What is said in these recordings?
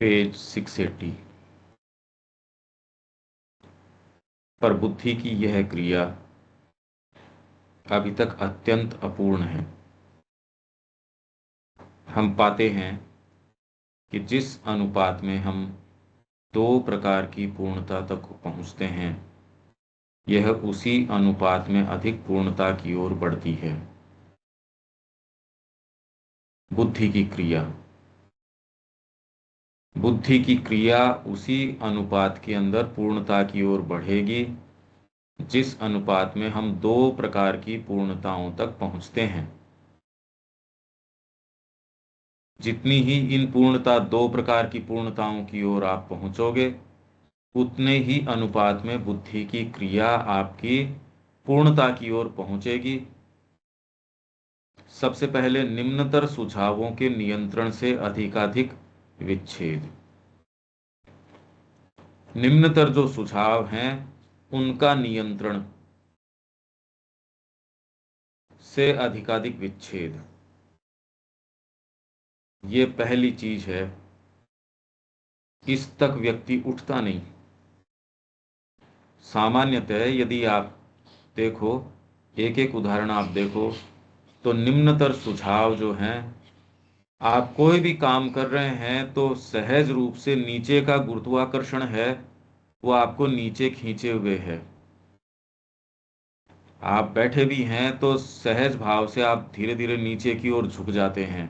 Page 680। पर बुद्धि की यह क्रिया अभी तक अत्यंत अपूर्ण है। हम पाते हैं कि जिस अनुपात में हम दो प्रकार की पूर्णता तक पहुंचते हैं, यह उसी अनुपात में अधिक पूर्णता की ओर बढ़ती है। बुद्धि की क्रिया बुद्धि की क्रिया उसी अनुपात के अंदर पूर्णता की ओर बढ़ेगी जिस अनुपात में हम दो प्रकार की पूर्णताओं तक पहुंचते हैं। जितनी ही इन पूर्णता दो प्रकार की पूर्णताओं की ओर आप पहुंचोगे, उतने ही अनुपात में बुद्धि की क्रिया आपकी पूर्णता की ओर पहुंचेगी। सबसे पहले निम्नतर सुझावों के नियंत्रण से अधिकाधिक विच्छेद। निम्नतर जो सुझाव हैं उनका नियंत्रण से अधिकाधिक विच्छेद, ये पहली चीज है। इस तक व्यक्ति उठता नहीं। सामान्यतः यदि आप देखो, एक एक उदाहरण आप देखो, तो निम्नतर सुझाव जो हैं, आप कोई भी काम कर रहे हैं तो सहज रूप से नीचे का गुरुत्वाकर्षण है, वो आपको नीचे खींचे हुए है। आप बैठे भी हैं तो सहज भाव से आप धीरे धीरे नीचे की ओर झुक जाते हैं।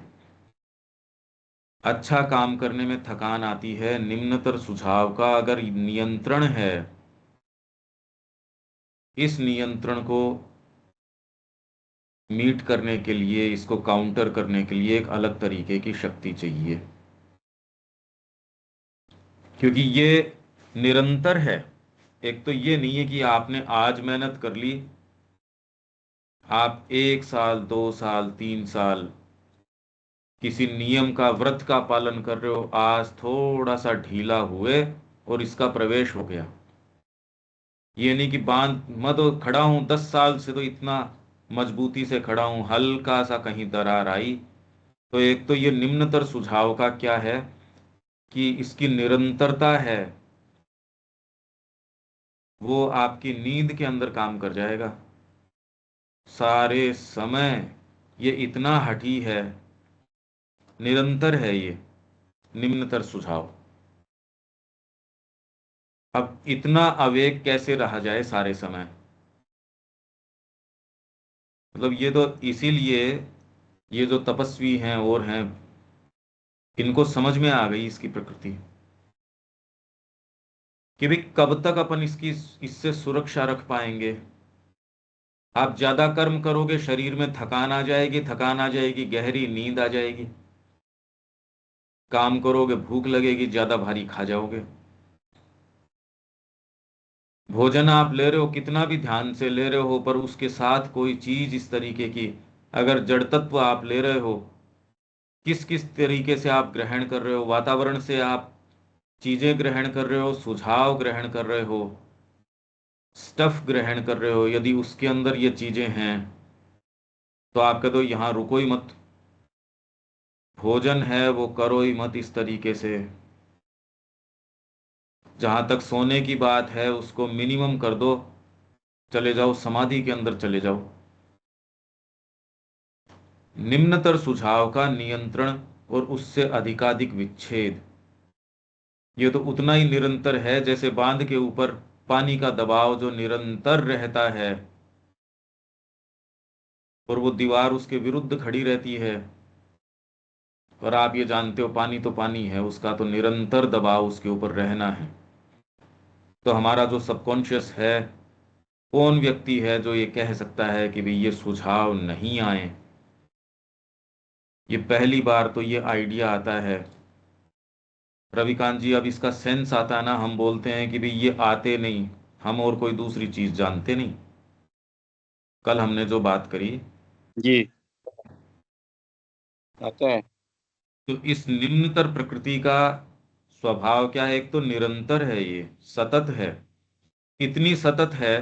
अच्छा काम करने में थकान आती है। निम्नतर सुझाव का अगर नियंत्रण है, इस नियंत्रण को मीट करने के लिए, इसको काउंटर करने के लिए एक अलग तरीके की शक्ति चाहिए, क्योंकि ये निरंतर है। एक तो ये नहीं है कि आपने आज मेहनत कर ली, आप 1 साल 2 साल 3 साल किसी नियम का, व्रत का पालन कर रहे हो, आज थोड़ा सा ढीला हुए और इसका प्रवेश हो गया। ये नहीं कि बांध मैं तो खड़ा हूं 10 साल से, तो इतना मजबूती से खड़ा हूं, हल्का सा कहीं दरार आई। तो एक तो ये निम्नतर सुझाव का क्या है कि इसकी निरंतरता है, वो आपकी नींद के अंदर काम कर जाएगा सारे समय। ये इतना हठी है, निरंतर है ये निम्नतर सुझाव। अब इतना अवेग कैसे रहा जाए सारे समय? मतलब ये तो इसीलिए ये जो तपस्वी हैं और हैं, इनको समझ में आ गई इसकी प्रकृति, कि भाई कब तक अपन इसकी इससे सुरक्षा रख पाएंगे। आप ज्यादा कर्म करोगे, शरीर में थकान आ जाएगी, थकान आ जाएगी, गहरी नींद आ जाएगी। काम करोगे, भूख लगेगी, ज्यादा भारी खा जाओगे। भोजन आप ले रहे हो, कितना भी ध्यान से ले रहे हो, पर उसके साथ कोई चीज इस तरीके की, अगर जड़ तत्व आप ले रहे हो, किस किस तरीके से आप ग्रहण कर रहे हो, वातावरण से आप चीजें ग्रहण कर रहे हो, सुझाव ग्रहण कर रहे हो, स्टफ ग्रहण कर रहे हो, यदि उसके अंदर ये चीजें हैं, तो आप कह दो यहां रुको ही मत। भोजन है वो करो ही मत इस तरीके से। जहां तक सोने की बात है, उसको मिनिमम कर दो, चले जाओ समाधि के अंदर चले जाओ। निम्नतर सुझाव का नियंत्रण और उससे अधिकाधिक विच्छेद, ये तो उतना ही निरंतर है जैसे बांध के ऊपर पानी का दबाव जो निरंतर रहता है, और वो दीवार उसके विरुद्ध खड़ी रहती है। और आप ये जानते हो पानी तो पानी है, उसका तो निरंतर दबाव उसके ऊपर रहना है। तो हमारा जो सबकॉन्शियस है, कौन व्यक्ति है जो ये कह सकता है कि भाई ये सुझाव नहीं आए? ये पहली बार तो ये आइडिया आता है रविकांत जी। अब इसका सेंस आता है ना, हम बोलते हैं कि भाई ये आते नहीं, हम और कोई दूसरी चीज जानते नहीं। कल हमने जो बात करी, जी आता है। तो इस निम्नतर प्रकृति का स्वभाव क्या है? एक तो निरंतर है, ये सतत है। इतनी सतत है,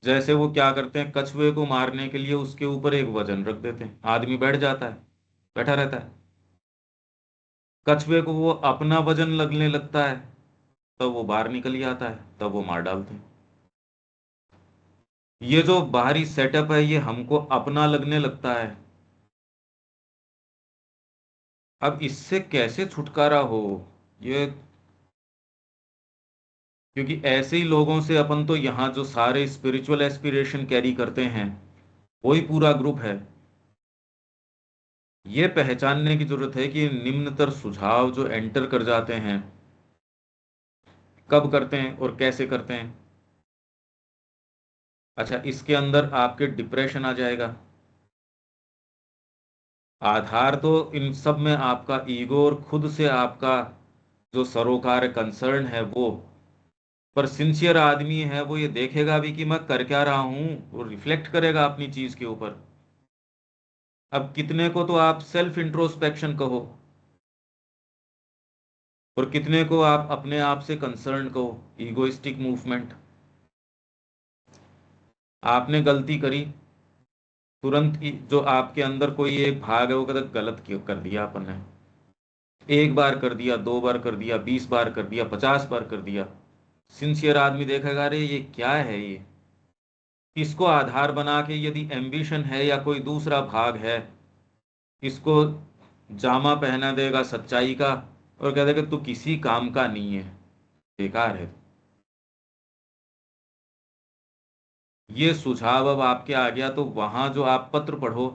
जैसे वो क्या करते हैं, कछुए को मारने के लिए उसके ऊपर एक वजन रख देते हैं, आदमी बैठ जाता है, बैठा रहता है। कछुए को वो अपना वजन लगने लगता है, तब वो बाहर निकल ही आता है, तब वो मार डालते हैं। ये जो बाहरी सेटअप है ये हमको अपना लगने लगता है। अब इससे कैसे छुटकारा हो ये, क्योंकि ऐसे ही लोगों से अपन तो यहाँ जो सारे स्पिरिचुअल एस्पिरेशन कैरी करते हैं वही पूरा ग्रुप है। ये पहचानने की जरूरत है कि निम्नतर सुझाव जो एंटर कर जाते हैं, कब करते हैं और कैसे करते हैं। अच्छा, इसके अंदर आपके डिप्रेशन आ जाएगा। आधार तो इन सब में आपका ईगो और खुद से आपका जो सरोकार कंसर्न है वो, पर सिंसियर आदमी है वो ये देखेगा भी कि मैं कर क्या रहा हूं, वो रिफ्लेक्ट करेगा अपनी चीज के ऊपर। अब कितने को तो आप सेल्फ इंट्रोस्पेक्शन कहो, और कितने को आप अपने आप से कंसर्न कहो, ईगोइस्टिक मूवमेंट। आपने गलती करी, तुरंत जो आपके अंदर कोई एक भाग है वो कहता गलत क्यों कर दिया अपन ने, एक बार कर दिया, दो बार कर दिया, 20 बार कर दिया, 50 बार कर दिया। सिंसियर आदमी देखेगा अरे ये क्या है ये। इसको आधार बना के यदि एम्बिशन है या कोई दूसरा भाग है, इसको जामा पहना देगा सच्चाई का और कह देगा तू किसी काम का नहीं है, बेकार है। ये सुझाव अब आपके आ गया, तो वहां जो आप पत्र पढ़ो,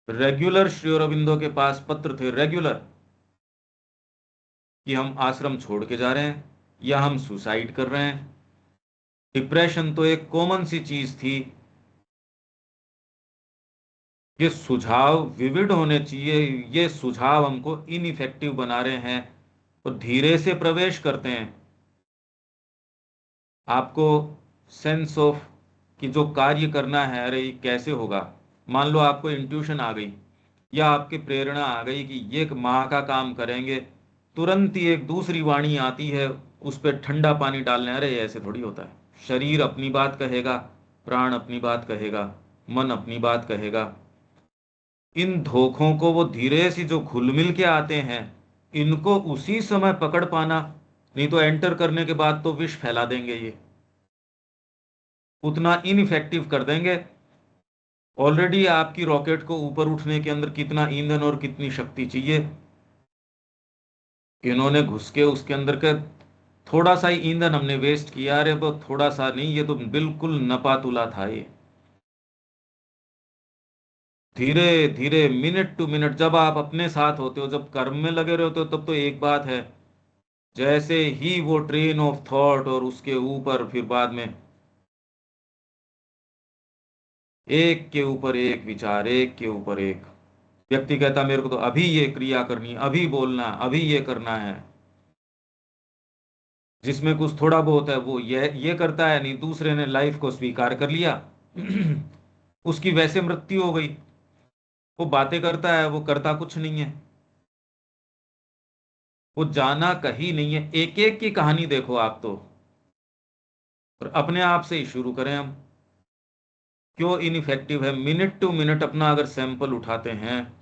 रेगुलर श्री अरबिंदो के पास पत्र थे रेगुलर, कि हम आश्रम छोड़ के जा रहे हैं या हम सुसाइड कर रहे हैं। डिप्रेशन तो एक कॉमन सी चीज थी। ये सुझाव विविड होने चाहिए, ये सुझाव हमको इनइफेक्टिव बना रहे हैं और धीरे से प्रवेश करते हैं। आपको सेंस ऑफ कि जो कार्य करना है, अरे ये कैसे होगा। मान लो आपको इंट्यूशन आ गई या आपकी प्रेरणा आ गई कि ये एक माँ का काम करेंगे, तुरंत ही एक दूसरी वाणी आती है उस पर ठंडा पानी डालने, अरे ऐसे थोड़ी होता है। शरीर अपनी बात कहेगा, प्राण अपनी बात कहेगा, मन अपनी बात कहेगा। इन धोखों को वो धीरे से जो घुल मिल के आते हैं, इनको उसी समय पकड़ पाना, नहीं तो एंटर करने के बाद तो विष फैला देंगे ये, उतना इनइफेक्टिव कर देंगे। ऑलरेडी आपकी रॉकेट को ऊपर उठने के अंदर कितना ईंधन और कितनी शक्ति चाहिए, इन्होंने घुस के उसके अंदर के थोड़ा सा ही ईंधन हमने वेस्ट किया। अरे वो थोड़ा सा नहीं, ये तो बिल्कुल नपातुला था ये। धीरे धीरे मिनट टू मिनट जब आप अपने साथ होते हो, जब कर्म में लगे रहते हो, तब तो एक बात है। जैसे ही वो ट्रेन ऑफ थॉट और उसके ऊपर फिर बाद में एक के ऊपर एक विचार, एक के ऊपर एक व्यक्ति कहता मेरे को तो अभी ये क्रिया करनी है, अभी बोलना, अभी ये करना है। जिसमें कुछ थोड़ा बहुत है वो ये करता है, नहीं दूसरे ने लाइफ को स्वीकार कर लिया उसकी वैसे मृत्यु हो गई। वो बातें करता है, वो करता कुछ नहीं है, वो जाना कहीं नहीं है। एक एक की कहानी देखो आप तो, और अपने आप से ही शुरू करें हम। क्यों इनइफेक्टिव है? मिनट टू मिनट अपना अगर सैंपल उठाते हैं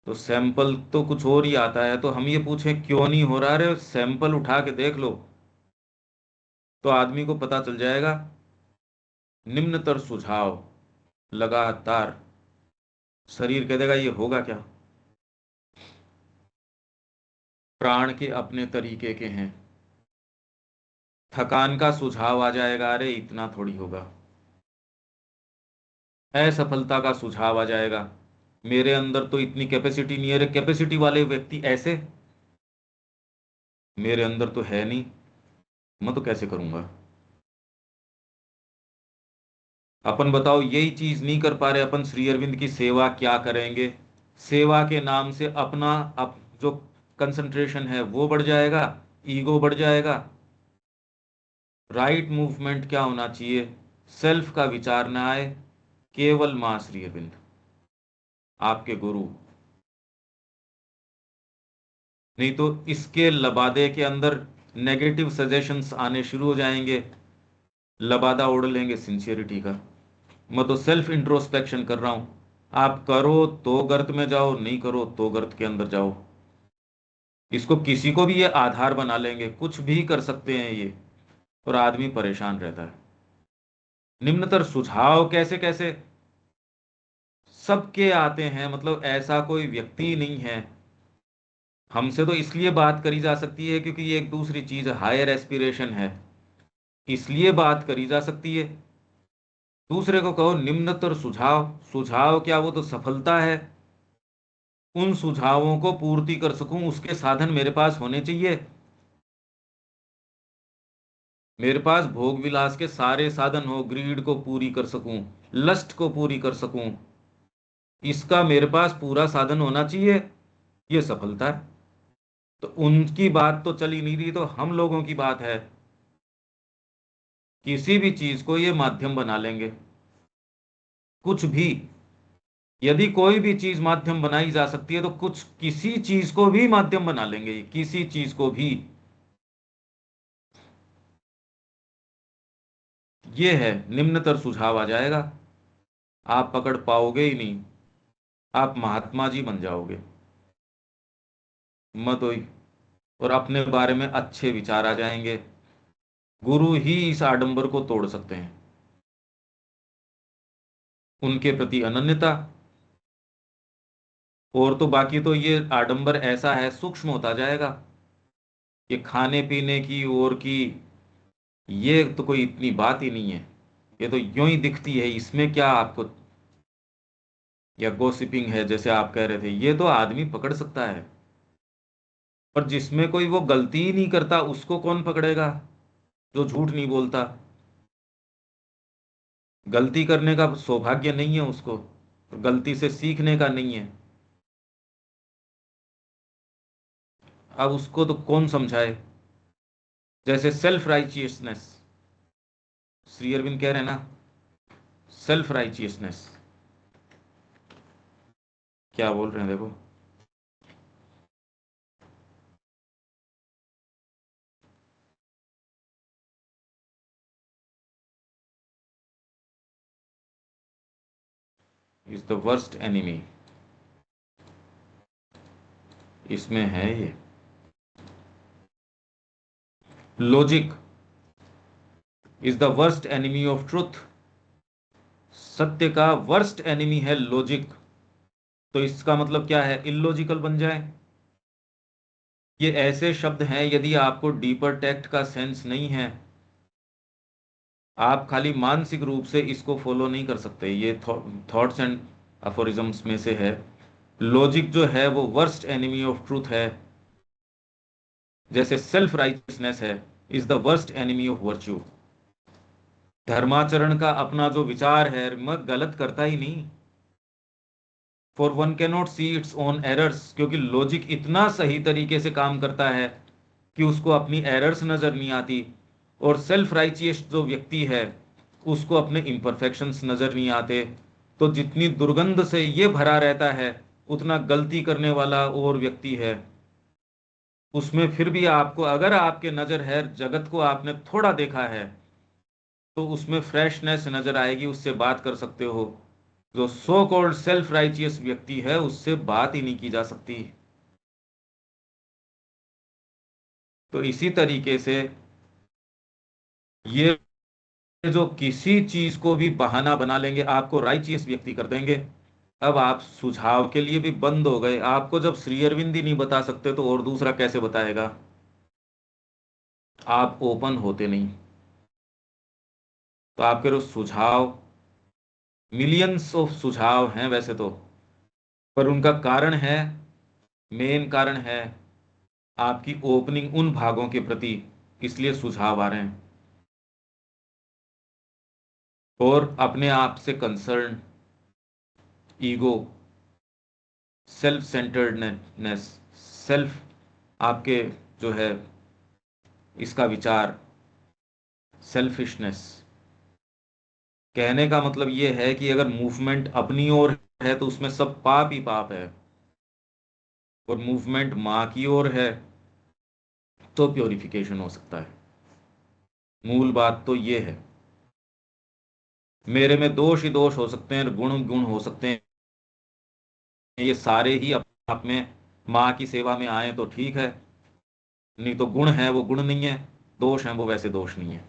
तो सैंपल तो कुछ और ही आता है। तो हम ये पूछें क्यों नहीं हो रहा, अरे सैंपल उठा के देख लो तो आदमी को पता चल जाएगा। निम्नतर सुझाव लगातार, शरीर कह देगा ये होगा क्या। प्राण के अपने तरीके के हैं। थकान का सुझाव आ जाएगा, अरे इतना थोड़ी होगा। असफलता का सुझाव आ जाएगा, मेरे अंदर तो इतनी कैपेसिटी नहीं है। अरे कैपेसिटी वाले व्यक्ति ऐसे, मेरे अंदर तो है नहीं, मैं तो कैसे करूंगा। अपन बताओ यही चीज नहीं कर पा रहे, अपन श्री अरविंद की सेवा क्या करेंगे। सेवा के नाम से अपना अप जो कंसंट्रेशन है वो बढ़ जाएगा, ईगो बढ़ जाएगा। राइट मूवमेंट क्या होना चाहिए, सेल्फ का विचार ना आए, केवल मां श्री अरविंद आपके गुरु। नहीं तो इसके लबादे के अंदर नेगेटिव सजेशंस आने शुरू हो जाएंगे, लबादा ओढ़ लेंगे सिंसियरिटी का। मैं तो सेल्फ इंट्रोस्पेक्शन कर रहा हूं, आप करो तो गर्त में जाओ, नहीं करो तो गर्त के अंदर जाओ। इसको किसी को भी ये आधार बना लेंगे, कुछ भी कर सकते हैं ये, और आदमी परेशान रहता है। निम्नतर सुझाव कैसे कैसे सबके आते हैं, मतलब ऐसा कोई व्यक्ति नहीं है। हमसे तो इसलिए बात करी जा सकती है क्योंकि ये एक दूसरी चीज हायर एस्पिरेशन है, इसलिए बात करी जा सकती है। दूसरे को कहो निम्नतर सुझाव, सुझाव क्या, वो तो सफलता है। उन सुझावों को पूर्ति कर सकूं उसके साधन मेरे पास होने चाहिए। मेरे पास भोग विलास के सारे साधन हो, ग्रीड को पूरी कर सकूं, लस्ट को पूरी कर सकूं, इसका मेरे पास पूरा साधन होना चाहिए, ये सफलता है। तो उनकी बात तो चली नहीं रही, तो हम लोगों की बात है। किसी भी चीज को ये माध्यम बना लेंगे, कुछ भी। यदि कोई भी चीज माध्यम बनाई जा सकती है तो कुछ, किसी चीज को भी माध्यम बना लेंगे, किसी चीज को भी। ये है, निम्नतर सुझाव आ जाएगा, आप पकड़ पाओगे ही नहीं, आप महात्मा जी बन जाओगे। मत होई, और अपने बारे में अच्छे विचार आ जाएंगे। गुरु ही इस आडंबर को तोड़ सकते हैं, उनके प्रति अनन्यता। और तो बाकी तो ये आडंबर ऐसा है, सूक्ष्म होता जाएगा। ये खाने पीने की और की, ये तो कोई इतनी बात ही नहीं है, ये तो यूं ही दिखती है, इसमें क्या आपको। या गॉसिपिंग है जैसे आप कह रहे थे, ये तो आदमी पकड़ सकता है, पर जिसमें कोई वो गलती ही नहीं करता उसको कौन पकड़ेगा, जो झूठ नहीं बोलता। गलती करने का सौभाग्य नहीं है उसको, गलती से सीखने का नहीं है। अब उसको तो कौन समझाए। जैसे सेल्फ राइचियसनेस, श्री अरविंद कह रहे हैं ना, सेल्फ राइचियसनेस, क्या बोल रहे हैं देखो। इज द वर्स्ट एनिमी, इसमें है ये। Logic is the worst enemy of truth, सत्य का वर्स्ट एनिमी है लॉजिक। तो इसका मतलब क्या है, इलॉजिकल बन जाए। ये ऐसे शब्द हैं, यदि आपको डीपर टेक्स्ट का सेंस नहीं है, आप खाली मानसिक रूप से इसको फॉलो नहीं कर सकते। ये थॉट्स एंड अफोरिज्म्स में से है। लॉजिक जो है वो वर्स्ट एनिमी ऑफ ट्रूथ है, जैसे सेल्फ राइटियसनेस है, is the worst enemy of virtue. धर्माचरण का अपना जो विचार है, मैं गलत करता ही नहीं। For one can not see its own errors, क्योंकि लॉजिक इतना सही तरीके से काम करता है कि उसको अपनी एरर्स नजर नहीं आती। और सेल्फ राइचियस जो व्यक्ति है, उसको अपने इम्परफेक्शंस नजर नहीं आते। तो जितनी दुर्गंध से ये भरा रहता है, उतना गलती करने वाला और व्यक्ति है। उसमें फिर भी आपको, अगर आपके नजर है, जगत को आपने थोड़ा देखा है, तो उसमें फ्रेशनेस नजर आएगी, उससे बात कर सकते हो। जो सो कॉल्ड सेल्फ राइचियस व्यक्ति है, उससे बात ही नहीं की जा सकती। तो इसी तरीके से ये जो किसी चीज को भी बहाना बना लेंगे, आपको राइचियस व्यक्ति कर देंगे। अब आप सुझाव के लिए भी बंद हो गए। आपको जब श्री अरविंद ही नहीं बता सकते तो और दूसरा कैसे बताएगा। आप ओपन होते नहीं। तो आपके जो सुझाव, मिलियंस ऑफ सुझाव हैं वैसे तो, पर उनका कारण है, मेन कारण है आपकी ओपनिंग उन भागों के प्रति, इसलिए सुझाव आ रहे हैं। और अपने आप से concern, ego, self centredness, self, आपके जो है इसका विचार, सेल्फिशनेस। कहने का मतलब ये है कि अगर मूवमेंट अपनी ओर है तो उसमें सब पाप ही पाप है, और मूवमेंट माँ की ओर है तो प्योरिफिकेशन हो सकता है। मूल बात तो ये है। मेरे में दोष ही दोष हो सकते हैं, गुण गुण हो सकते हैं, ये सारे ही अपने आप में माँ की सेवा में आए तो ठीक है, नहीं तो गुण है वो गुण नहीं है, दोष है वो वैसे दोष नहीं है।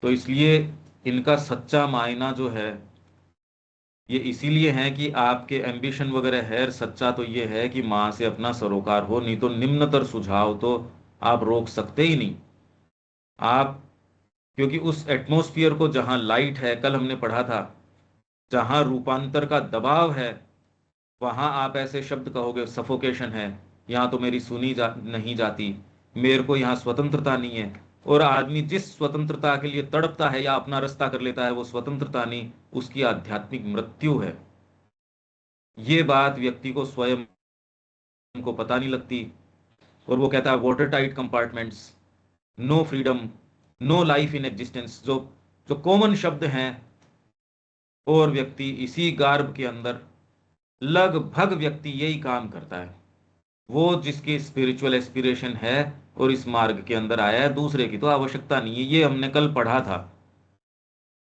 तो इसलिए इनका सच्चा मायना जो है ये इसीलिए है कि आपके एम्बिशन वगैरह है, सच्चा तो ये है कि माँ से अपना सरोकार हो, नहीं तो निम्नतर सुझाव तो आप रोक सकते ही नहीं। आप, क्योंकि उस एटमॉस्फियर को जहां लाइट है, कल हमने पढ़ा था, जहां रूपांतर का दबाव है, वहां आप ऐसे शब्द कहोगे सफोकेशन है, यहाँ तो मेरी नहीं जाती, मेरे को यहाँ स्वतंत्रता नहीं है। और आदमी जिस स्वतंत्रता के लिए तड़पता है या अपना रास्ता कर लेता है, वो स्वतंत्रता नहीं, उसकी आध्यात्मिक मृत्यु है। ये बात व्यक्ति को स्वयं को पता नहीं लगती, और वो कहता है water tight compartments, no freedom, no life in existence, जो जो कॉमन शब्द हैं। और व्यक्ति इसी गार्ब के अंदर, लगभग व्यक्ति यही काम करता है, वो जिसकी स्पिरिचुअल एस्पिरेशन है और इस मार्ग के अंदर आया है, दूसरे की तो आवश्यकता नहीं है। ये हमने कल पढ़ा था।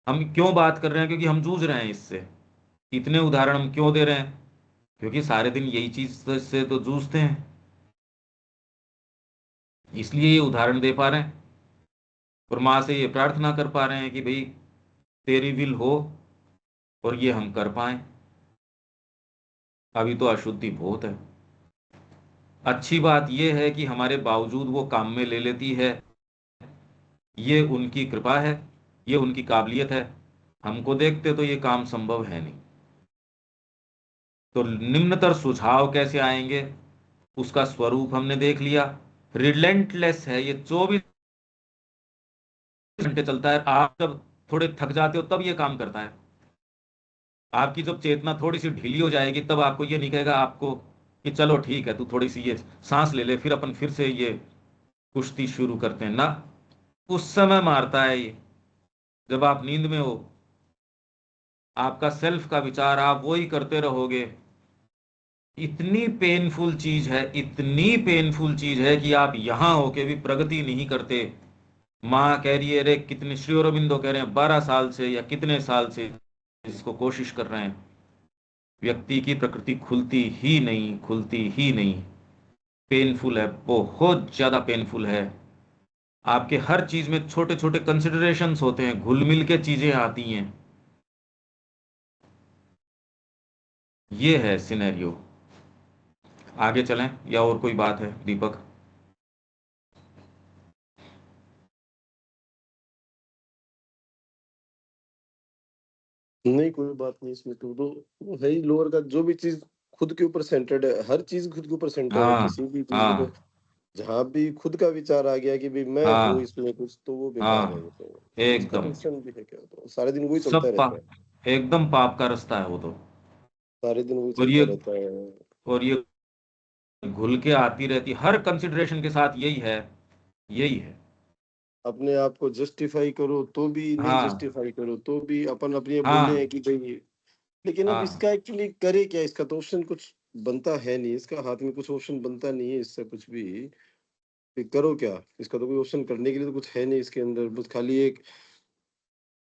हम क्यों बात कर रहे हैं? क्योंकि हम जूझ रहे हैं इससे। इतने उदाहरण हम क्यों दे रहे हैं? क्योंकि सारे दिन यही चीज से तो जूझते हैं, इसलिए ये उदाहरण दे पा रहे हैं। और माँ से ये प्रार्थना कर पा रहे हैं कि भाई तेरी विल हो और ये हम कर पाए। अभी तो अशुद्धि बहुत है। अच्छी बात यह है कि हमारे बावजूद वो काम में ले लेती है, ये उनकी कृपा है, ये उनकी काबिलियत है। हमको देखते तो ये काम संभव है नहीं। तो निम्नतर सुझाव कैसे आएंगे, उसका स्वरूप हमने देख लिया। रिलेंटलेस है, ये 24 घंटे चलता है। आप जब थोड़े थक जाते हो तब ये काम करता है। आपकी जब चेतना थोड़ी सी ढीली हो जाएगी तब आपको ये नहीं कहेगा आपको कि चलो ठीक है तू थोड़ी सी ये सांस ले ले, फिर अपन फिर से ये कुश्ती शुरू करते हैं ना। उस समय मारता है ये, जब आप नींद में हो, आपका सेल्फ का विचार आप वो ही करते रहोगे। इतनी पेनफुल चीज है, इतनी पेनफुल चीज है कि आप यहां होके भी प्रगति नहीं करते। माँ कह रही है, अरे कितने, श्री अरबिंदो कह रहे हैं 12 साल से या कितने साल से इसको कोशिश कर रहे हैं, व्यक्ति की प्रकृति खुलती ही नहीं, खुलती ही नहीं। पेनफुल है, बहुत ज्यादा पेनफुल है। आपके हर चीज में छोटे छोटे कंसिडरेशंस होते हैं, घुल मिल के चीजें आती हैं। ये है सिनेरियो। आगे चलें या और कोई बात है दीपक? नहीं, कोई बात नहीं इसमें तो वो है ही लोअर का जो भी चीज खुद के ऊपर सेंटर्ड है, हर चीज खुद के ऊपर सेंटर है, हाँ किसी भी चीज को हाँ जहां भी खुद का विचार आ गया कि भाई मैं हूँ हाँ इसमें कुछ, तो वो बेकार है। हाँ, वो तो उसका एकदम। दर्शन भी है क्या, तो सारे दिन वही चलता सब रहता है। एकदम पाप का रास्ता है वो तो। सारे दिन वही और चलता ये रहता है। और ये घुल के आती रहती हर कंसिडरेशन के साथ, यही है, यही है। अपने आप को जस्टिफाई करो तो भी नहीं, हाँ जस्टिफाई करो तो भी अपन अपने बोलने हाँ हैं कि भाई, लेकिन अब हाँ। इसका एक्चुअली करे क्या, इसका तो ऑप्शन कुछ बनता है नहीं, इसका हाथ में कुछ ऑप्शन बनता नहीं है इससे कुछ भी। फिर करो क्या, इसका तो कोई ऑप्शन करने के लिए तो कुछ है नहीं इसके अंदर, बस खाली एक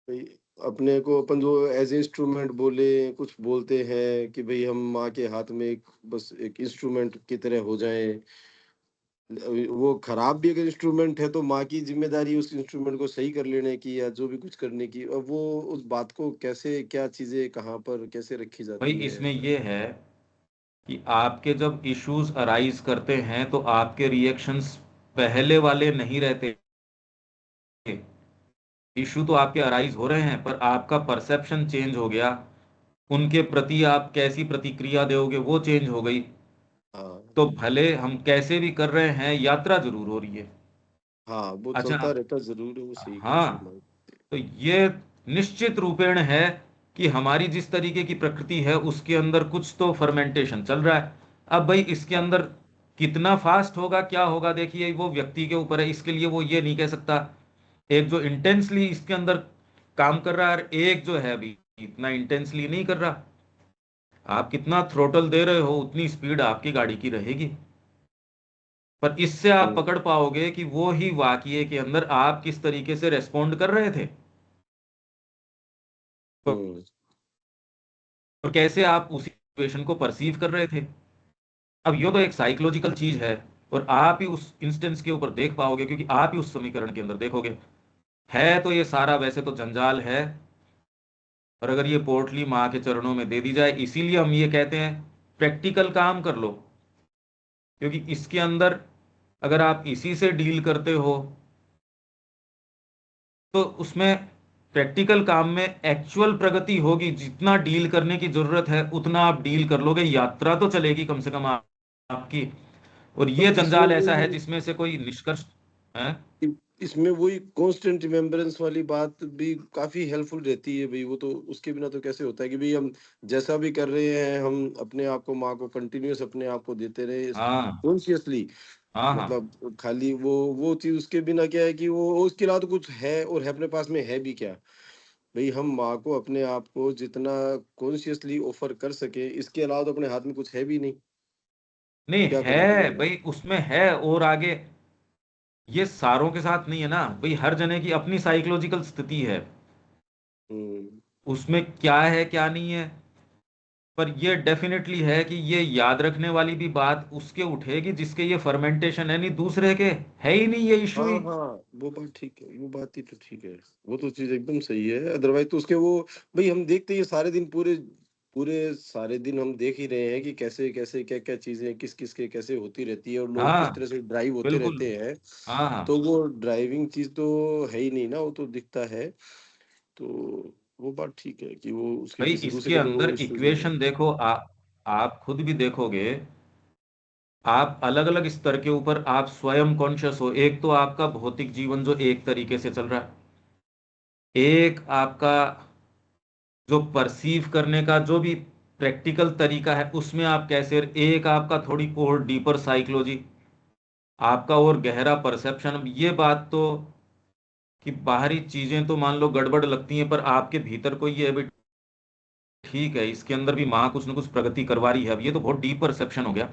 भाई अपने को अपन जो एज इंस्ट्रूमेंट बोले, कुछ बोलते हैं कि भाई हम माँ के हाथ में एक बस एक इंस्ट्रूमेंट की तरह हो जाएं। वो खराब भी अगर इंस्ट्रूमेंट है तो माँ की जिम्मेदारी उस इंस्ट्रूमेंट को सही कर लेने की या जो भी कुछ करने की। अब वो उस बात को कैसे, क्या चीजें कहाँ पर कैसे रखी भाई जाती है। इसमें ये है कि आपके जब इश्यूज अराइज करते हैं तो आपके रिएक्शंस पहले वाले नहीं रहते। इश्यू तो आपके अराइज हो रहे हैं, पर आपका परसेप्शन चेंज हो गया, उनके प्रति आप कैसी प्रतिक्रिया दोगे वो चेंज हो गई। हाँ तो भले हम कैसे भी कर रहे हैं, यात्रा जरूर हो रही है। हाँ, वो अच्छा, चलता रहता जरूर है, वो सही कह रहे हाँ, हो। तो ये निश्चित रूपेण है कि हमारी जिस तरीके की प्रकृति है उसके अंदर कुछ तो फर्मेंटेशन चल रहा है। अब भाई इसके हाँ अंदर कितना फास्ट होगा, क्या होगा, देखिए वो व्यक्ति के ऊपर है। इसके लिए वो ये नहीं कह सकता। एक जो इंटेंसली इसके अंदर काम कर रहा है और एक जो है अभी इतना इंटेंसली नहीं कर रहा। आप कितना थ्रोटल दे रहे हो उतनी स्पीड आपकी गाड़ी की रहेगी। पर इससे आप हम्म पकड़ पाओगे कि वो ही वाकये के अंदर आप किस तरीके से रेस्पॉन्ड कर रहे थे। तो हम्म और कैसे आप उस सिचुएशन को परसीव कर रहे थे। अब ये तो एक साइकोलॉजिकल चीज है, और आप ही उस इंस्टेंस के ऊपर देख पाओगे, क्योंकि आप ही उस समीकरण के अंदर देखोगे। है तो ये सारा वैसे तो जंजाल है, और अगर ये पोटली माँ के चरणों में दे दी जाए, इसीलिए हम ये कहते हैं प्रैक्टिकल काम कर लो, क्योंकि इसके अंदर अगर आप इसी से डील करते हो तो उसमें प्रैक्टिकल काम में एक्चुअल प्रगति होगी। जितना डील करने की जरूरत है उतना आप डील कर लोगे, यात्रा तो चलेगी कम से कम आपकी। और तो ये इसमें जंजाल ऐसा है वही जिसमें से कोई निष्कर्ष है। इसमें वही कांस्टेंट रिमेम्बरेंस वाली बात भी काफी हेल्पफुल रहती है भाई। वो तो उसके बिना तो कैसे होता है कि भाई हम जैसा भी कर रहे हैं, हम अपने आप को, माँ को कंटिन्यूअस अपने आप को देते रहे हाँ कॉन्शियसली। हाँ हाँ। मतलब खाली वो चीज उसके बिना क्या है कि वो उसके अलावा तो कुछ है और है अपने पास में है भी क्या। भाई हम माँ को अपने आप को जितना कॉन्शियसली ऑफर कर सके, इसके अलावा तो अपने हाथ में कुछ है भी नहीं। नहीं क्या करें है बताओ। भाई, उसमें है। और आगे ये सारों के साथ नहीं है ना भाई, हर जने की अपनी साइकोलॉजिकल स्थिति है, हम्म। उसमें क्या है क्या नहीं है। पर ये डेफिनेटली है कि ये याद रखने वाली भी बात उसके उठेगी जिसके ये फर्मेंटेशन है, नहीं दूसरे के है ही नहीं ये इशू हाँ ही। हाँ, वो बात ठीक है, वो बात ही तो ठीक है। वो तो चीज एकदम सही है, अदरवाइज तो उसके वो भाई हम देखते ही सारे दिन, पूरे पूरे सारे दिन हम देख ही रहे हैं कि कैसे कैसे क्या क्या चीजें किस किस के कैसे होती रहती है और लोग किस हाँ तरह से ड्राइव होते बिल्कुल। रहते हैं। हाँ हाँ। तो वो ड्राइविंग चीज तो है ही नहीं ना, वो तो दिखता है। तो वो बात ठीक है कि वो उसके भाई किसी दूसरे इसके का तो अंदर वो इश्यूज नहीं है। इक्वेशन देखो, आप खुद भी देखोगे। आप अलग अलग स्तर के ऊपर आप स्वयं कॉन्शियस हो। एक तो आपका भौतिक जीवन जो एक तरीके से चल रहा है, एक आपका जो परसीव करने का जो भी प्रैक्टिकल तरीका है उसमें आप कैसे, एक आपका थोड़ी और डीपर साइकोलॉजी, आपका और गहरा परसेप्शन। अब ये बात तो कि बाहरी चीजें तो मान लो गड़बड़ लगती हैं, पर आपके भीतर कोई ये अभी ठीक है, इसके अंदर भी माँ कुछ ना कुछ प्रगति करवा रही है, अब ये तो बहुत डीप परसेप्शन हो गया,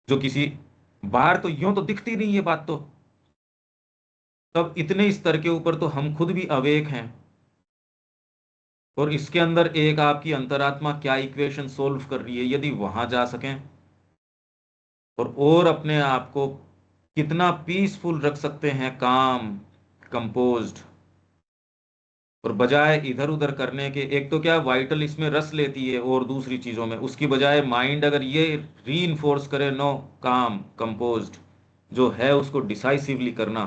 जो किसी बाहर तो यूं तो दिखती नहीं ये बात तो। तब इतने स्तर के ऊपर तो हम खुद भी अवेक हैं, और इसके अंदर एक आपकी अंतरात्मा क्या इक्वेशन सोल्व कर रही है, यदि वहां जा सकें और अपने आप को कितना पीसफुल रख सकते हैं, काम कंपोज्ड, और बजाय इधर उधर करने के, एक तो क्या वाइटल इसमें रस लेती है और दूसरी चीजों में, उसकी बजाय माइंड अगर ये री करे, नो, काम कंपोज्ड जो है उसको डिसाइसिवली करना।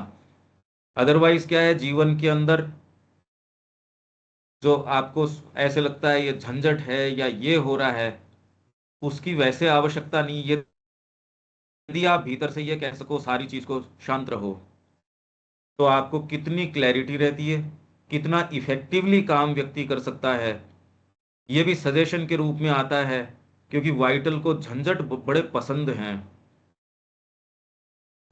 अदरवाइज क्या है जीवन के अंदर, जो आपको ऐसे लगता है ये झंझट है या ये हो रहा है, उसकी वैसे आवश्यकता नहीं। यदि आप भीतर से ये कह सको सारी चीज को शांत रहो, तो आपको कितनी क्लैरिटी रहती है, कितना इफेक्टिवली काम व्यक्ति कर सकता है। ये भी सजेशन के रूप में आता है, क्योंकि वाइटल को झंझट बड़े पसंद हैं,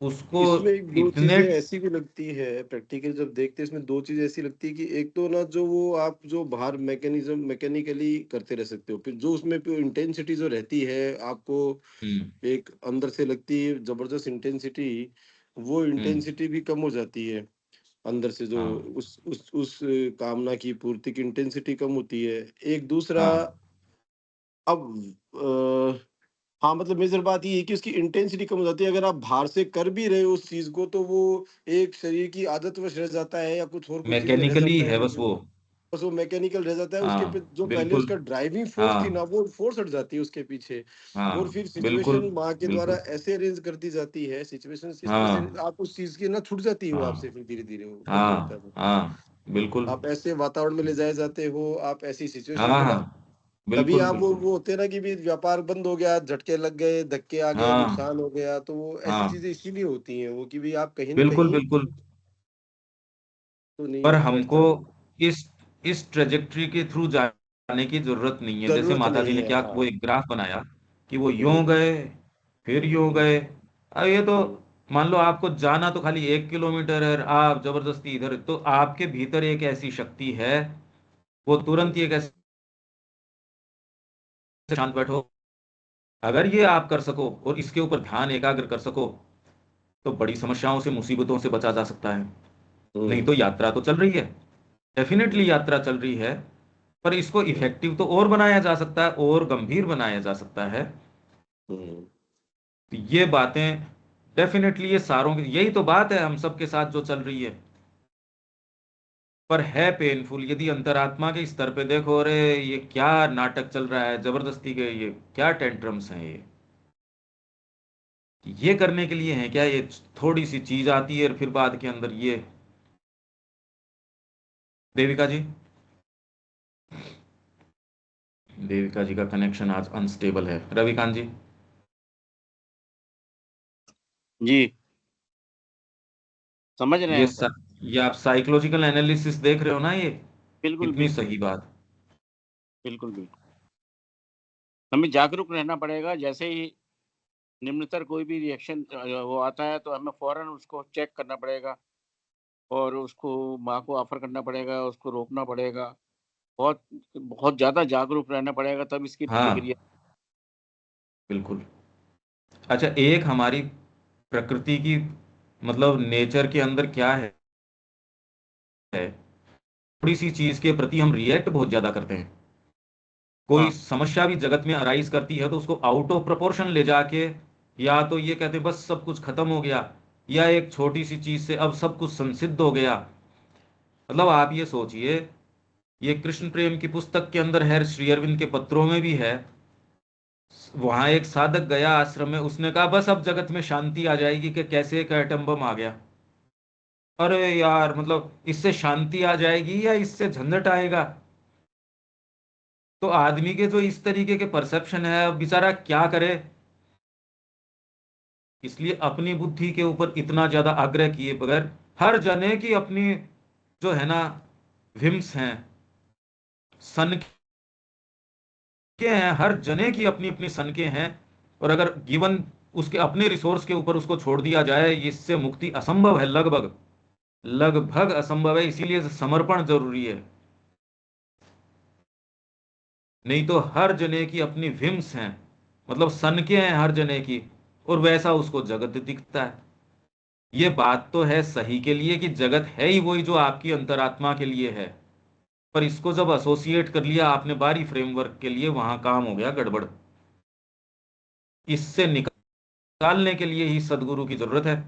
उसको इसमें एक दो इतने। चीजें ऐसी भी लगती है प्रैक्टिकल जब देखते हैं, इसमें दो चीजें ऐसी लगती है कि एक तो ना, जो वो आप जो बाहर मैकेनिज्म मैकेनिकली करते रह सकते हो, फिर जो उसमें इंटेंसिटी जो रहती है आपको हम्म एक अंदर से लगती है जबरदस्त इंटेंसिटी, वो हम्म। इंटेंसिटी भी कम हो जाती है अंदर से। जो हाँ उस कामना की पूर्ति की इंटेंसिटी कम होती है। एक दूसरा, हाँ। अब हाँ, मतलब मेजर बात ये है कि उसकी इंटेंसिटी कम हो जाती है। अगर आप बाहर से कर भी रहे हो उस चीज को, तो वो एक शरीर की आदतवश रह जाता है या कुछ और कुछ चीजें रह मैकेनिकली जाता है, है बस वो। बस वो मैकेनिकल रह जाता है। उसके पे हाँ जो पहले बिल्कुल। उसका ड्राइविंग फोर्स थी ना, हाँ वो फोर्स हट जाती है उसके पीछे। और हाँ फिर बिल्कुल सिचुएशन माँ के द्वारा बिल्कुल। ऐसे अरेंज कर दी जाती है, सिचुएशन इस तरह से हाँ आप उस चीज की ना छूट जाती है वो हाँ आपसे, फिर धीरे धीरे वो बंद हो जाता है हाँ वो। हाँ बिल्कुल। आप ऐसे वातावरण में ले जाए जाते हो, आप ऐसी सिचुएशन हाँ में हाँ ना, तभी बिल्कुल आप बिल्कुल। वो होते हैं ना कि भी व्यापार बंद हो गया, झटके लग गए, धक्के आ गए, हाँ नुकसान हो गया, तो वो ऐसी हाँ चीजें इसीलिए होती हैं वो कि भी आप कहीं ना बिल्कुल कहीं बिल्कुल। तो पर नहीं हमको बैठता। इस इस ट्रेजेक्टरी के थ्रू जाने की जरूरत नहीं है। जैसे जरूरत माता जी नहीं ने है, क्या हाँ। वो एक ग्राफ बनाया कि वो यूं हम्म गए फिर यूं हम्म गए। अब ये तो हम्म। मान लो आपको जाना तो खाली 1 किलोमीटर है, आप जबरदस्ती इधर, तो आपके भीतर एक ऐसी शक्ति है, वो तुरंत ही एक ऐसे शांत बैठो। अगर ये आप कर सको और इसके ऊपर ध्यान एकाग्र कर सको, तो बड़ी समस्याओं से मुसीबतों से बचा जा सकता है। नहीं हम्म तो यात्रा तो चल रही है, डेफिनेटली हम्म। यात्रा चल रही है। पर इसको इफेक्टिव तो और बनाया जा सकता है, और गंभीर बनाया जा सकता है। हम्म। तो ये बातें डेफिनेटली, ये सारों की यही तो बात है हम सब के साथ जो चल रही है। पर है पेनफुल, यदि अंतरात्मा के स्तर पे देखो, अरे ये क्या नाटक चल रहा है जबरदस्ती के, ये क्या टेंट्रम्स हैं ये करने के लिए है क्या? ये थोड़ी सी चीज आती है और फिर बाद के अंदर ये। देविका जी, देविका जी का कनेक्शन आज अनस्टेबल है। रविकांत जी, जी समझ रहे ये हैं। ये आप साइकोलॉजिकल एनालिसिस देख रहे हो ना, ये बिल्कुल कितनी बिल्कुल सही बात। बिल्कुल बिल्कुल। हमें जागरूक रहना पड़ेगा। जैसे ही निम्नतर कोई भी रिएक्शन वो आता है तो हमें फौरन उसको चेक करना पड़ेगा और उसको माँ को ऑफर करना पड़ेगा, उसको रोकना पड़ेगा। बहुत बहुत ज्यादा जागरूक रहना पड़ेगा, तब इसकी हाँ प्रतिक्रिया। बिल्कुल। अच्छा, एक हमारी प्रकृति की, मतलब नेचर के अंदर क्या है, थोड़ी सी चीज के प्रति हम रिएक्ट बहुत ज्यादा करते हैं। कोई हाँ समस्या भी जगत में अराइज करती है तो उसको आउट ऑफ प्रोपोर्शन ले जाके, या तो ये कहते हैं बस सब कुछ खत्म हो गया, या एक छोटी सी चीज से अब सब कुछ संसिद्ध हो गया। मतलब आप ये सोचिए, ये कृष्ण प्रेम की पुस्तक के अंदर है, श्री अरविंद के पत्रों में भी है। वहां एक साधक गया आश्रम में, उसने कहा बस अब जगत में शांति आ जाएगी, कि कैसे एक एटम बम आ गया। अरे यार, मतलब इससे शांति आ जाएगी या इससे झंझट आएगा? तो आदमी के जो इस तरीके के परसेप्शन है, अब बेचारा क्या करे। इसलिए अपनी बुद्धि के ऊपर इतना ज्यादा आग्रह किए बगैर, हर जने की अपनी जो है ना, विम्स हैं, सन के हैं, हर जने की अपनी अपनी सन के हैं। और अगर गिवन उसके अपने रिसोर्स के ऊपर उसको छोड़ दिया जाए, इससे मुक्ति असंभव है, लगभग लगभग असंभव है। इसीलिए समर्पण जरूरी है। नहीं तो हर जने की अपनी विम्स हैं, मतलब सन के हैं हर जने की, और वैसा उसको जगत दिखता है। ये बात तो है सही के लिए कि जगत है ही वही जो आपकी अंतरात्मा के लिए है। पर इसको जब एसोसिएट कर लिया आपने बाहरी फ्रेमवर्क के लिए, वहां काम हो गया गड़बड़। इससे निकालने के लिए ही सदगुरु की जरूरत है।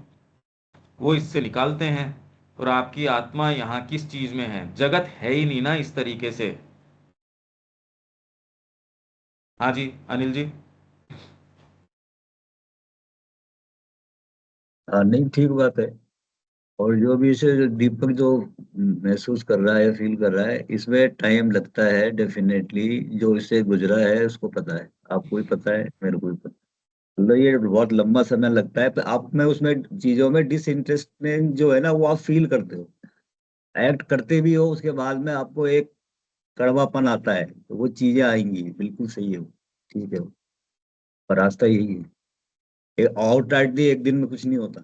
वो इससे निकालते हैं। और आपकी आत्मा यहाँ किस चीज में है? जगत है ही नहीं ना इस तरीके से। हाँ जी अनिल जी। हाँ, नहीं ठीक बात है। और जो भी इसे जो दीपक जो महसूस कर रहा है, फील कर रहा है, इसमें टाइम लगता है डेफिनेटली। जो इससे गुजरा है उसको पता है, आपको भी पता है, मेरे को भी पता है। मतलब ये बहुत लंबा समय लगता है, पर आप में उसमें चीजों में डिसइंटरेस्टमेंट जो है ना, वो आप फील करते हो, एक्ट करते भी हो, उसके बाद में आपको एक कड़वापन आता है, तो वो चीजें आएंगी। बिल्कुल सही है वो, ठीक है वो। पर रास्ता यही है, आउटराइटली एक दिन में कुछ नहीं होता।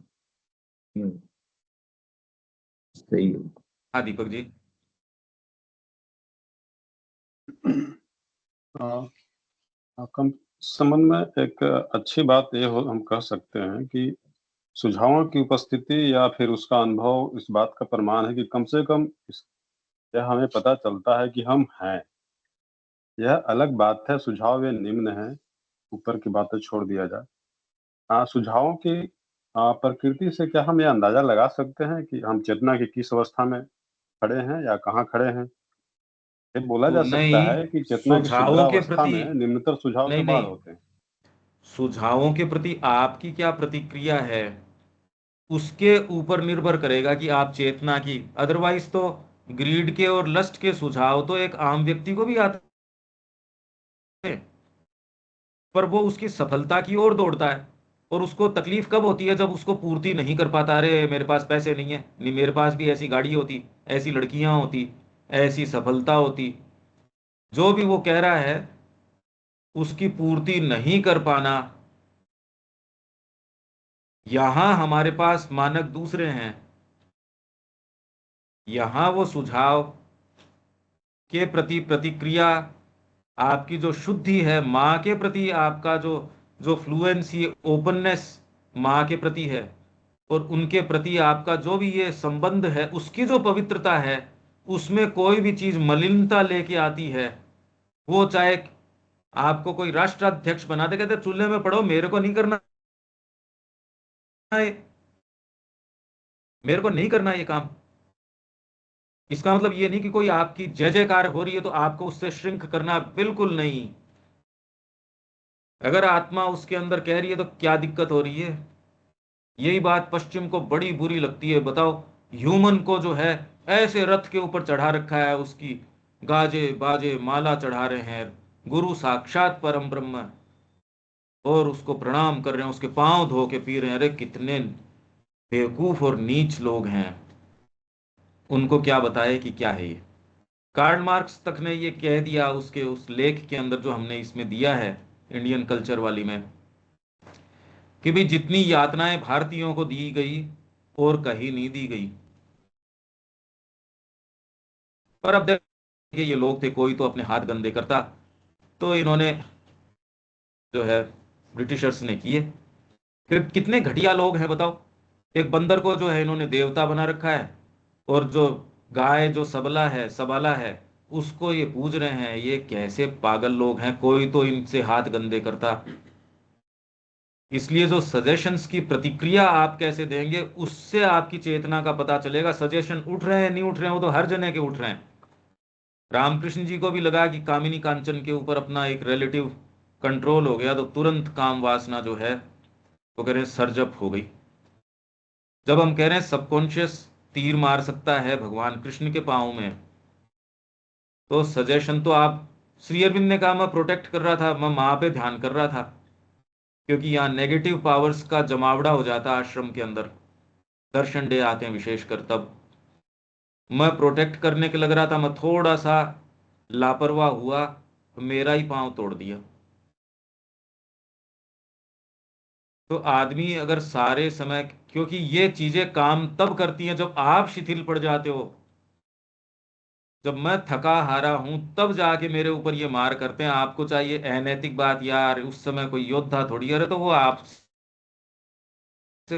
हम्म, सही है। हाँ दीपक जी। हाँ, कम संबंध में एक अच्छी बात ये हो, हम कह सकते हैं कि सुझावों की उपस्थिति या फिर उसका अनुभव इस बात का प्रमाण है कि कम से कम यह हमें पता चलता है कि हम हैं। यह अलग बात है सुझाव ये निम्न है, ऊपर की बातें छोड़ दिया जाए। हाँ, सुझावों की प्रकृति से क्या हम यह अंदाजा लगा सकते हैं कि हम चेतना की किस अवस्था में खड़े हैं या कहाँ खड़े हैं? ये बोला तो जा सकता नहीं, है कि चेतना की सुझावों के शुद्धावस्था प्रति, में निम्नतर सुझाव नहीं के बाद नहीं, होते हैं। सुझावों के प्रति आपकी क्या प्रतिक्रिया है, उसके ऊपर निर्भर करेगा कि आप चेतना की। अदरवाइज तो ग्रीड के और लस्ट के सुझाव तो एक आम व्यक्ति को भी आते हैं, पर वो उसकी सफलता की ओर दौड़ता है। और उसको तकलीफ कब होती है? जब उसको पूर्ति नहीं कर पाता। अरे मेरे पास पैसे नहीं है, नहीं मेरे पास भी ऐसी गाड़ी होती, ऐसी लड़कियां होती, ऐसी सफलता होती। जो भी वो कह रहा है, उसकी पूर्ति नहीं कर पाना। यहां हमारे पास मानक दूसरे हैं। यहां वो सुझाव के प्रति प्रतिक्रिया, आपकी जो शुद्धि है माँ के प्रति, आपका जो जो फ्लुएंसी, ओपननेस माँ के प्रति है, और उनके प्रति आपका जो भी ये संबंध है, उसकी जो पवित्रता है, उसमें कोई भी चीज मलिनता लेके आती है, वो चाहे आपको कोई राष्ट्राध्यक्ष बना दे, कहते चूल्हे में पड़ो, मेरे को नहीं करना है, मेरे को नहीं करना ये काम। इसका मतलब ये नहीं कि कोई आपकी जय जयकार हो रही है तो आपको उससे श्रिंक करना, बिल्कुल नहीं। अगर आत्मा उसके अंदर कह रही है तो क्या दिक्कत हो रही है? यही बात पश्चिम को बड़ी बुरी लगती है। बताओ, ह्यूमन को जो है ऐसे रथ के ऊपर चढ़ा रखा है, उसकी गाजे बाजे माला चढ़ा रहे हैं, गुरु साक्षात परम ब्रह्म, और उसको प्रणाम कर रहे हैं, उसके पांव धो के पी रहे हैं। अरे कितने बेवकूफ और नीच लोग हैं, उनको क्या बताए कि क्या है ये। कार्ल मार्क्स तक ने ये कह दिया उसके उस लेख के अंदर जो हमने इसमें दिया है इंडियन कल्चर वाली में, कि भाई जितनी यातनाएं भारतीयों को दी गई और कहीं नहीं दी गई। पर अब देखिए, ये लोग थे, कोई तो अपने हाथ गंदे करता, तो इन्होंने जो है ब्रिटिशर्स ने किए। फिर कितने घटिया लोग हैं बताओ। एक बंदर को जो है इन्होंने देवता बना रखा है, और जो गाय जो सबला है, उसको ये पूज रहे हैं। ये कैसे पागल लोग हैं, कोई तो इनसे हाथ गंदे करता। इसलिए जो सजेशंस की प्रतिक्रिया आप कैसे देंगे, उससे आपकी चेतना का पता चलेगा। सजेशन उठ रहे हैं नहीं उठ रहे हैं, वो तो हर जने के उठ रहे हैं। रामकृष्ण जी को भी लगा कि कामिनी कांचन के ऊपर अपना एक रिलेटिव कंट्रोल हो गया, तो तुरंत काम वासना जो है वो कह रहे हैं सरजप हो गई। जब हम कह रहे हैं सबकॉन्शियस तीर मार सकता है भगवान कृष्ण के पांव में, तो सजेशन तो आप, श्री अरविंद ने कहा मैं प्रोटेक्ट कर रहा था, मैं माँ पे ध्यान कर रहा था, क्योंकि यहाँ नेगेटिव पावर्स का जमावड़ा हो जाता आश्रम के अंदर, दर्शन डे आते हैं विशेषकर तब। मैं प्रोटेक्ट करने के लग रहा था, मैं थोड़ा सा लापरवाह हुआ तो मेरा ही पांव तोड़ दिया। तो आदमी अगर सारे समय, क्योंकि ये चीजें काम तब करती हैं जब आप शिथिल पड़ जाते हो। जब मैं थका हारा हूं तब जाके मेरे ऊपर ये मार करते हैं। आपको चाहिए अनैतिक बात, यार उस समय कोई योद्धा थोड़ी, अरे तो वो आपसे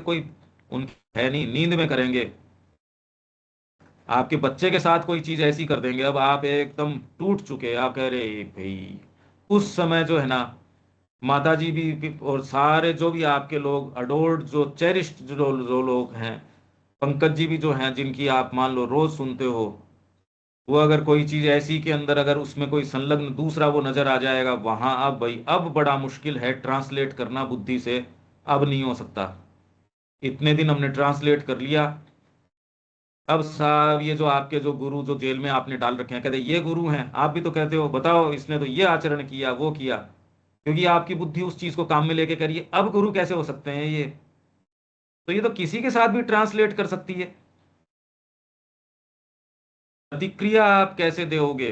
कोई उनकी है नहीं, नींद में करेंगे। आपके बच्चे के साथ कोई चीज ऐसी कर देंगे, अब आप एकदम टूट चुके, आप कह रहे भाई। उस समय जो है ना, माता जी भी और सारे जो भी आपके लोग अडोर्ड, जो चेरिस्ड जो लोग हैं, पंकज जी भी जो हैं, जिनकी आप मान लो रोज सुनते हो, वो अगर कोई चीज ऐसी के अंदर अगर उसमें कोई संलग्न दूसरा वो नजर आ जाएगा वहां, अब भाई अब बड़ा मुश्किल है ट्रांसलेट करना बुद्धि से। अब नहीं हो सकता। इतने दिन हमने ट्रांसलेट कर लिया, अब साहब ये जो आपके जो गुरु जो जेल में आपने डाल रखे हैं, कहते ये गुरु हैं, आप भी तो कहते हो बताओ इसने तो ये आचरण किया वो किया, क्योंकि आपकी बुद्धि उस चीज को काम में लेके करिए। अब गुरु कैसे हो सकते हैं ये? तो ये तो किसी के साथ भी ट्रांसलेट कर सकती है। प्रतिक्रिया आप कैसे दोगे?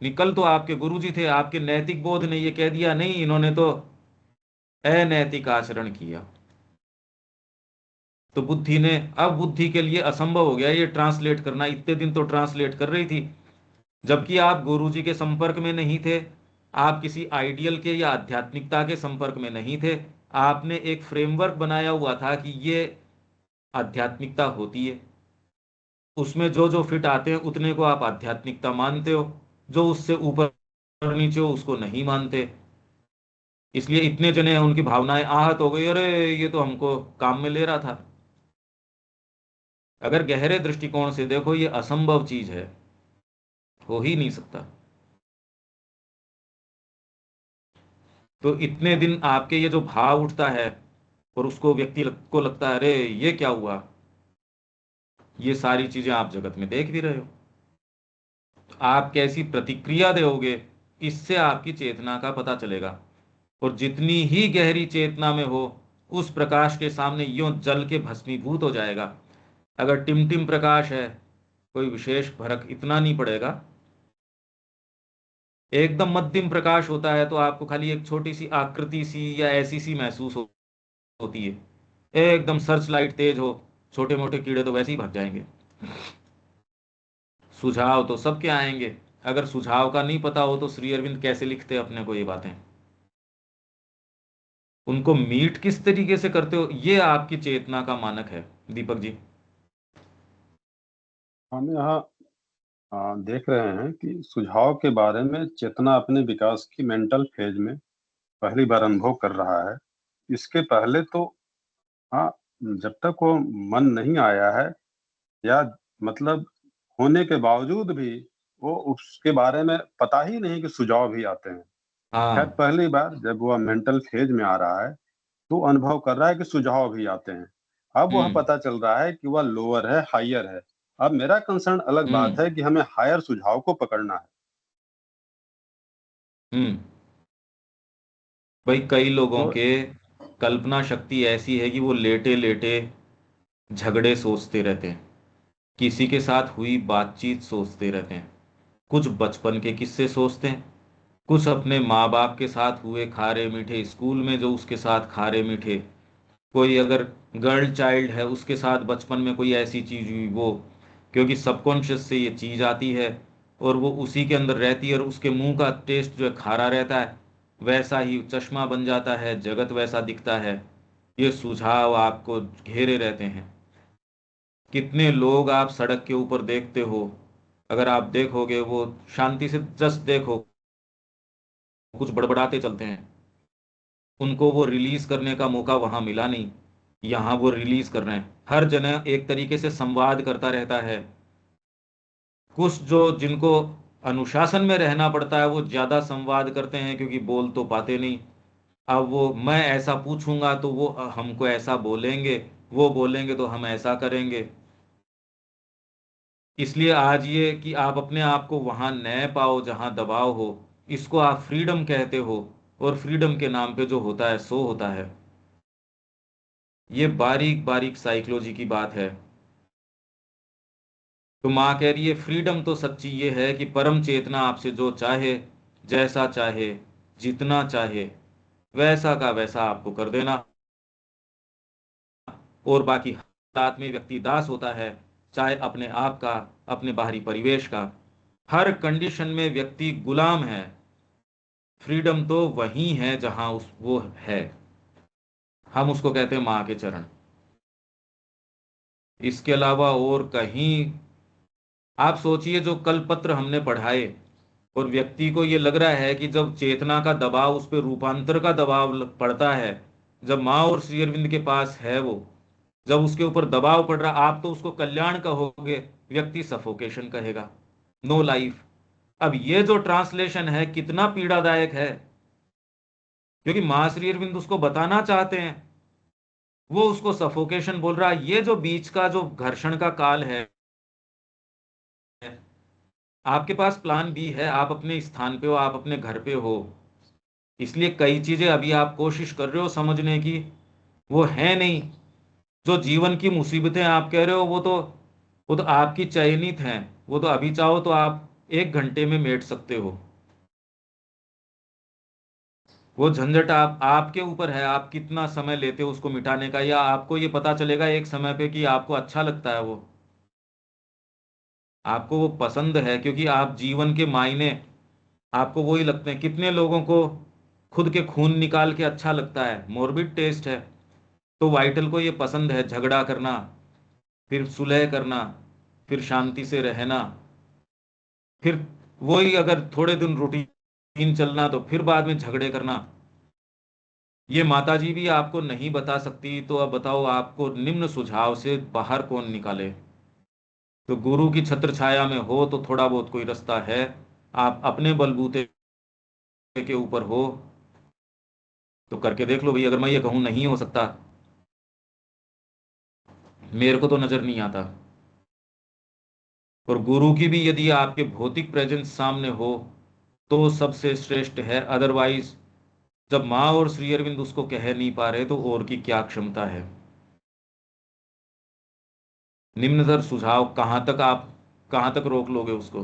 निकल तो आपके गुरुजी थे, आपके नैतिक बोध ने ये कह दिया नहीं, इन्होंने तो अनैतिक आचरण किया। तो बुद्धि ने, अब बुद्धि के लिए असंभव हो गया ये ट्रांसलेट करना। इतने दिन तो ट्रांसलेट कर रही थी, जबकि आप गुरुजी के संपर्क में नहीं थे, आप किसी आइडियल के या आध्यात्मिकता के संपर्क में नहीं थे। आपने एक फ्रेमवर्क बनाया हुआ था कि ये आध्यात्मिकता होती है, उसमें जो जो फिट आते हैं उतने को आप आध्यात्मिकता मानते हो, जो उससे ऊपर नीचे हो उसको नहीं मानते। इसलिए इतने जने हैं, उनकी भावनाएं आहत हो गई, अरे ये तो हमको काम में ले रहा था। अगर गहरे दृष्टिकोण से देखो, ये असंभव चीज है, हो ही नहीं सकता। तो इतने दिन आपके ये जो भाव उठता है और उसको व्यक्ति को लगता है अरे ये क्या हुआ, ये सारी चीजें आप जगत में देख भी रहे हो। आप कैसी प्रतिक्रिया दोगे, इससे आपकी चेतना का पता चलेगा। और जितनी ही गहरी चेतना में हो, उस प्रकाश के सामने यूं जल के भस्मीभूत हो जाएगा। अगर टिमटिम प्रकाश है, कोई विशेष फर्क इतना नहीं पड़ेगा। एकदम मध्यम प्रकाश होता है तो आपको खाली एक छोटी सी आकृति सी या ऐसी सी महसूस होती है। एकदम सर्च लाइट तेज हो, छोटे मोटे कीड़े तो वैसे ही भाग जाएंगे। सुझाव तो सबके आएंगे। अगर सुझाव का नहीं पता हो तो श्री अरविंद कैसे लिखते अपने को ये बातें? उनको मीट किस तरीके से करते हो, ये आपकी चेतना का मानक है दीपक जी। हम यहाँ देख रहे हैं कि सुझाव के बारे में चेतना अपने विकास की मेंटल फेज में पहली बार अनुभव कर रहा है। इसके पहले तो हाँ, जब तक वो मन नहीं आया है या मतलब होने के बावजूद भी वो उसके बारे में पता ही नहीं कि सुझाव भी आते हैं। शायद हाँ। पहली बार जब वह मेंटल फेज में आ रहा है तो अनुभव कर रहा है कि सुझाव भी आते हैं। अब वह हम्म। पता चल रहा है कि वह लोअर है, हायर है। अब मेरा कंसर्न अलग बात हम्म। है कि हमें हायर सुझाव को पकड़ना है। हम्म। भाई कई लोगों तो के कल्पना शक्ति ऐसी है कि वो लेटे लेटे झगड़े सोचते रहते हैं, किसी के साथ हुई बातचीत सोचते रहते हैं, कुछ बचपन के किस्से सोचते हैं, कुछ अपने माँ बाप के साथ हुए खारे मीठे, स्कूल में जो उसके साथ खारे मीठे, कोई अगर गर्ल चाइल्ड है उसके साथ बचपन में कोई ऐसी चीज हुई वो, क्योंकि सबकॉन्शियस से ये चीज आती है और वो उसी के अंदर रहती है और उसके मुंह का टेस्ट जो है खारा रहता है, वैसा ही चश्मा बन जाता है, जगत वैसा दिखता है। ये सुझाव आपको घेरे रहते हैं। कितने लोग आप सड़क के ऊपर देखते हो, अगर आप देखोगे वो शांति से जस्ट देखो, कुछ बड़बड़ाते चलते हैं, उनको वो रिलीज करने का मौका वहां मिला नहीं, यहाँ वो रिलीज कर रहे हैं। हर जना एक तरीके से संवाद करता रहता है। कुछ जो जिनको अनुशासन में रहना पड़ता है वो ज्यादा संवाद करते हैं क्योंकि बोल तो पाते नहीं। अब वो मैं ऐसा पूछूंगा तो वो हमको ऐसा बोलेंगे, वो बोलेंगे तो हम ऐसा करेंगे। इसलिए आज ये कि आप अपने आप को वहां न पाओ जहां दबाव हो, इसको आप फ्रीडम कहते हो, और फ्रीडम के नाम पे जो होता है सो होता है। ये बारीक बारीक साइकोलॉजी की बात है। तो माँ कह रही है फ्रीडम तो सच्ची ये है कि परम चेतना आपसे जो चाहे, जैसा चाहे, जितना चाहे, वैसा का वैसा आपको कर देना। और बाकी हालात में व्यक्ति दास होता है, चाहे अपने आप का, अपने बाहरी परिवेश का। हर कंडीशन में व्यक्ति गुलाम है। फ्रीडम तो वही है जहां उस वो है। हम उसको कहते हैं माँ के चरण। इसके अलावा और कहीं आप सोचिए, जो कल पत्र हमने पढ़ाए और व्यक्ति को ये लग रहा है कि जब चेतना का दबाव उस पर रूपांतर का दबाव पड़ता है, जब माँ और श्री अरविंद के पास है वो, जब उसके ऊपर दबाव पड़ रहा, आप तो उसको कल्याण कहोगे, व्यक्ति सफोकेशन कहेगा, नो लाइफ। अब ये जो ट्रांसलेशन है कितना पीड़ादायक है, क्योंकि माँ श्री अरविंद उसको बताना चाहते हैं, वो उसको सफोकेशन बोल रहा है। ये जो बीच का जो घर्षण का काल है, आपके पास प्लान बी है, आप अपने स्थान पे हो, आप अपने घर पे हो, इसलिए कई चीजें अभी आप कोशिश कर रहे हो समझने की, वो है नहीं। जो जीवन की मुसीबतें आप कह रहे हो वो तो आपकी चयनित हैं। वो तो अभी चाहो तो आप 1 घंटे में मेट सकते हो। वो झंझट आपके ऊपर है, आप कितना समय लेते हो उसको मिटाने का, या आपको ये पता चलेगा एक समय पे कि आपको अच्छा लगता है वो, आपको वो पसंद है, क्योंकि आप जीवन के मायने आपको वही लगते हैं। कितने लोगों को खुद के खून निकाल के अच्छा लगता है, मोरबिड टेस्ट है। तो वाइटल को ये पसंद है झगड़ा करना, फिर सुलह करना, फिर शांति से रहना, फिर वही अगर थोड़े दिन रूटीन चलना तो फिर बाद में झगड़े करना। ये माताजी भी आपको नहीं बता सकती, तो अब बताओ आपको निम्न सुझाव से बाहर कौन निकाले। तो गुरु की छत्र छाया में हो तो थोड़ा बहुत कोई रास्ता है, आप अपने बलबूते के ऊपर हो तो करके देख लो भाई। अगर मैं ये कहूँ नहीं हो सकता, मेरे को तो नजर नहीं आता। और गुरु की भी यदि आपके भौतिक प्रेजेंस सामने हो तो सबसे श्रेष्ठ है, अदरवाइज जब माँ और श्री अरविंद उसको कह नहीं पा रहे तो और की क्या क्षमता है। निम्नतर सुझाव कहां तक रोक लोगे उसको।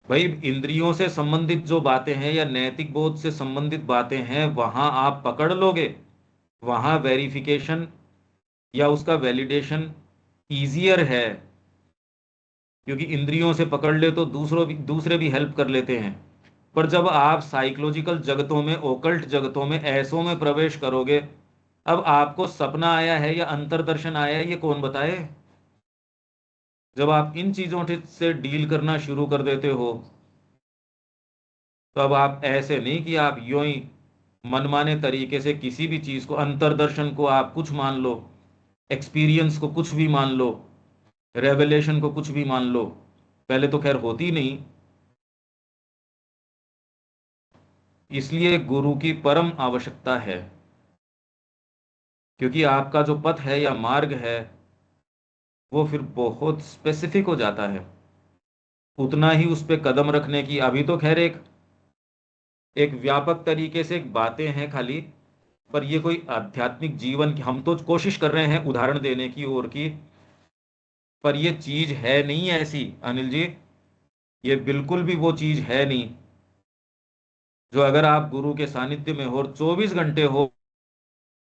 भाई इंद्रियों से संबंधित जो बातें हैं या नैतिक बोध से संबंधित बातें हैं वहां आप पकड़ लोगे, वहां वेरिफिकेशन या उसका वैलिडेशन इजियर है, क्योंकि इंद्रियों से पकड़ ले तो दूसरे भी हेल्प कर लेते हैं। पर जब आप साइकोलॉजिकल जगतों में, ओकल्ट जगतों में, ऐसों में प्रवेश करोगे, अब आपको सपना आया है या अंतर्दर्शन आया है ये कौन बताए। जब आप इन चीजों से डील करना शुरू कर देते हो, तो अब आप ऐसे नहीं कि आप यूं ही मनमाने तरीके से किसी भी चीज को, अंतर्दर्शन को आप कुछ मान लो, एक्सपीरियंस को कुछ भी मान लो, रेवलेशन को कुछ भी मान लो। पहले तो खैर होती नहीं। इसलिए गुरु की परम आवश्यकता है, क्योंकि आपका जो पथ है या मार्ग है वो फिर बहुत स्पेसिफिक हो जाता है। उतना ही उस पर कदम रखने की, अभी तो खैर एक एक व्यापक तरीके से एक बातें हैं खाली, पर ये कोई आध्यात्मिक जीवन की हम तो कोशिश कर रहे हैं उदाहरण देने की ओर की, पर ये चीज है नहीं ऐसी अनिल जी। ये बिल्कुल भी वो चीज है नहीं जो अगर आप गुरु के सानिध्य में हो और 24 घंटे हो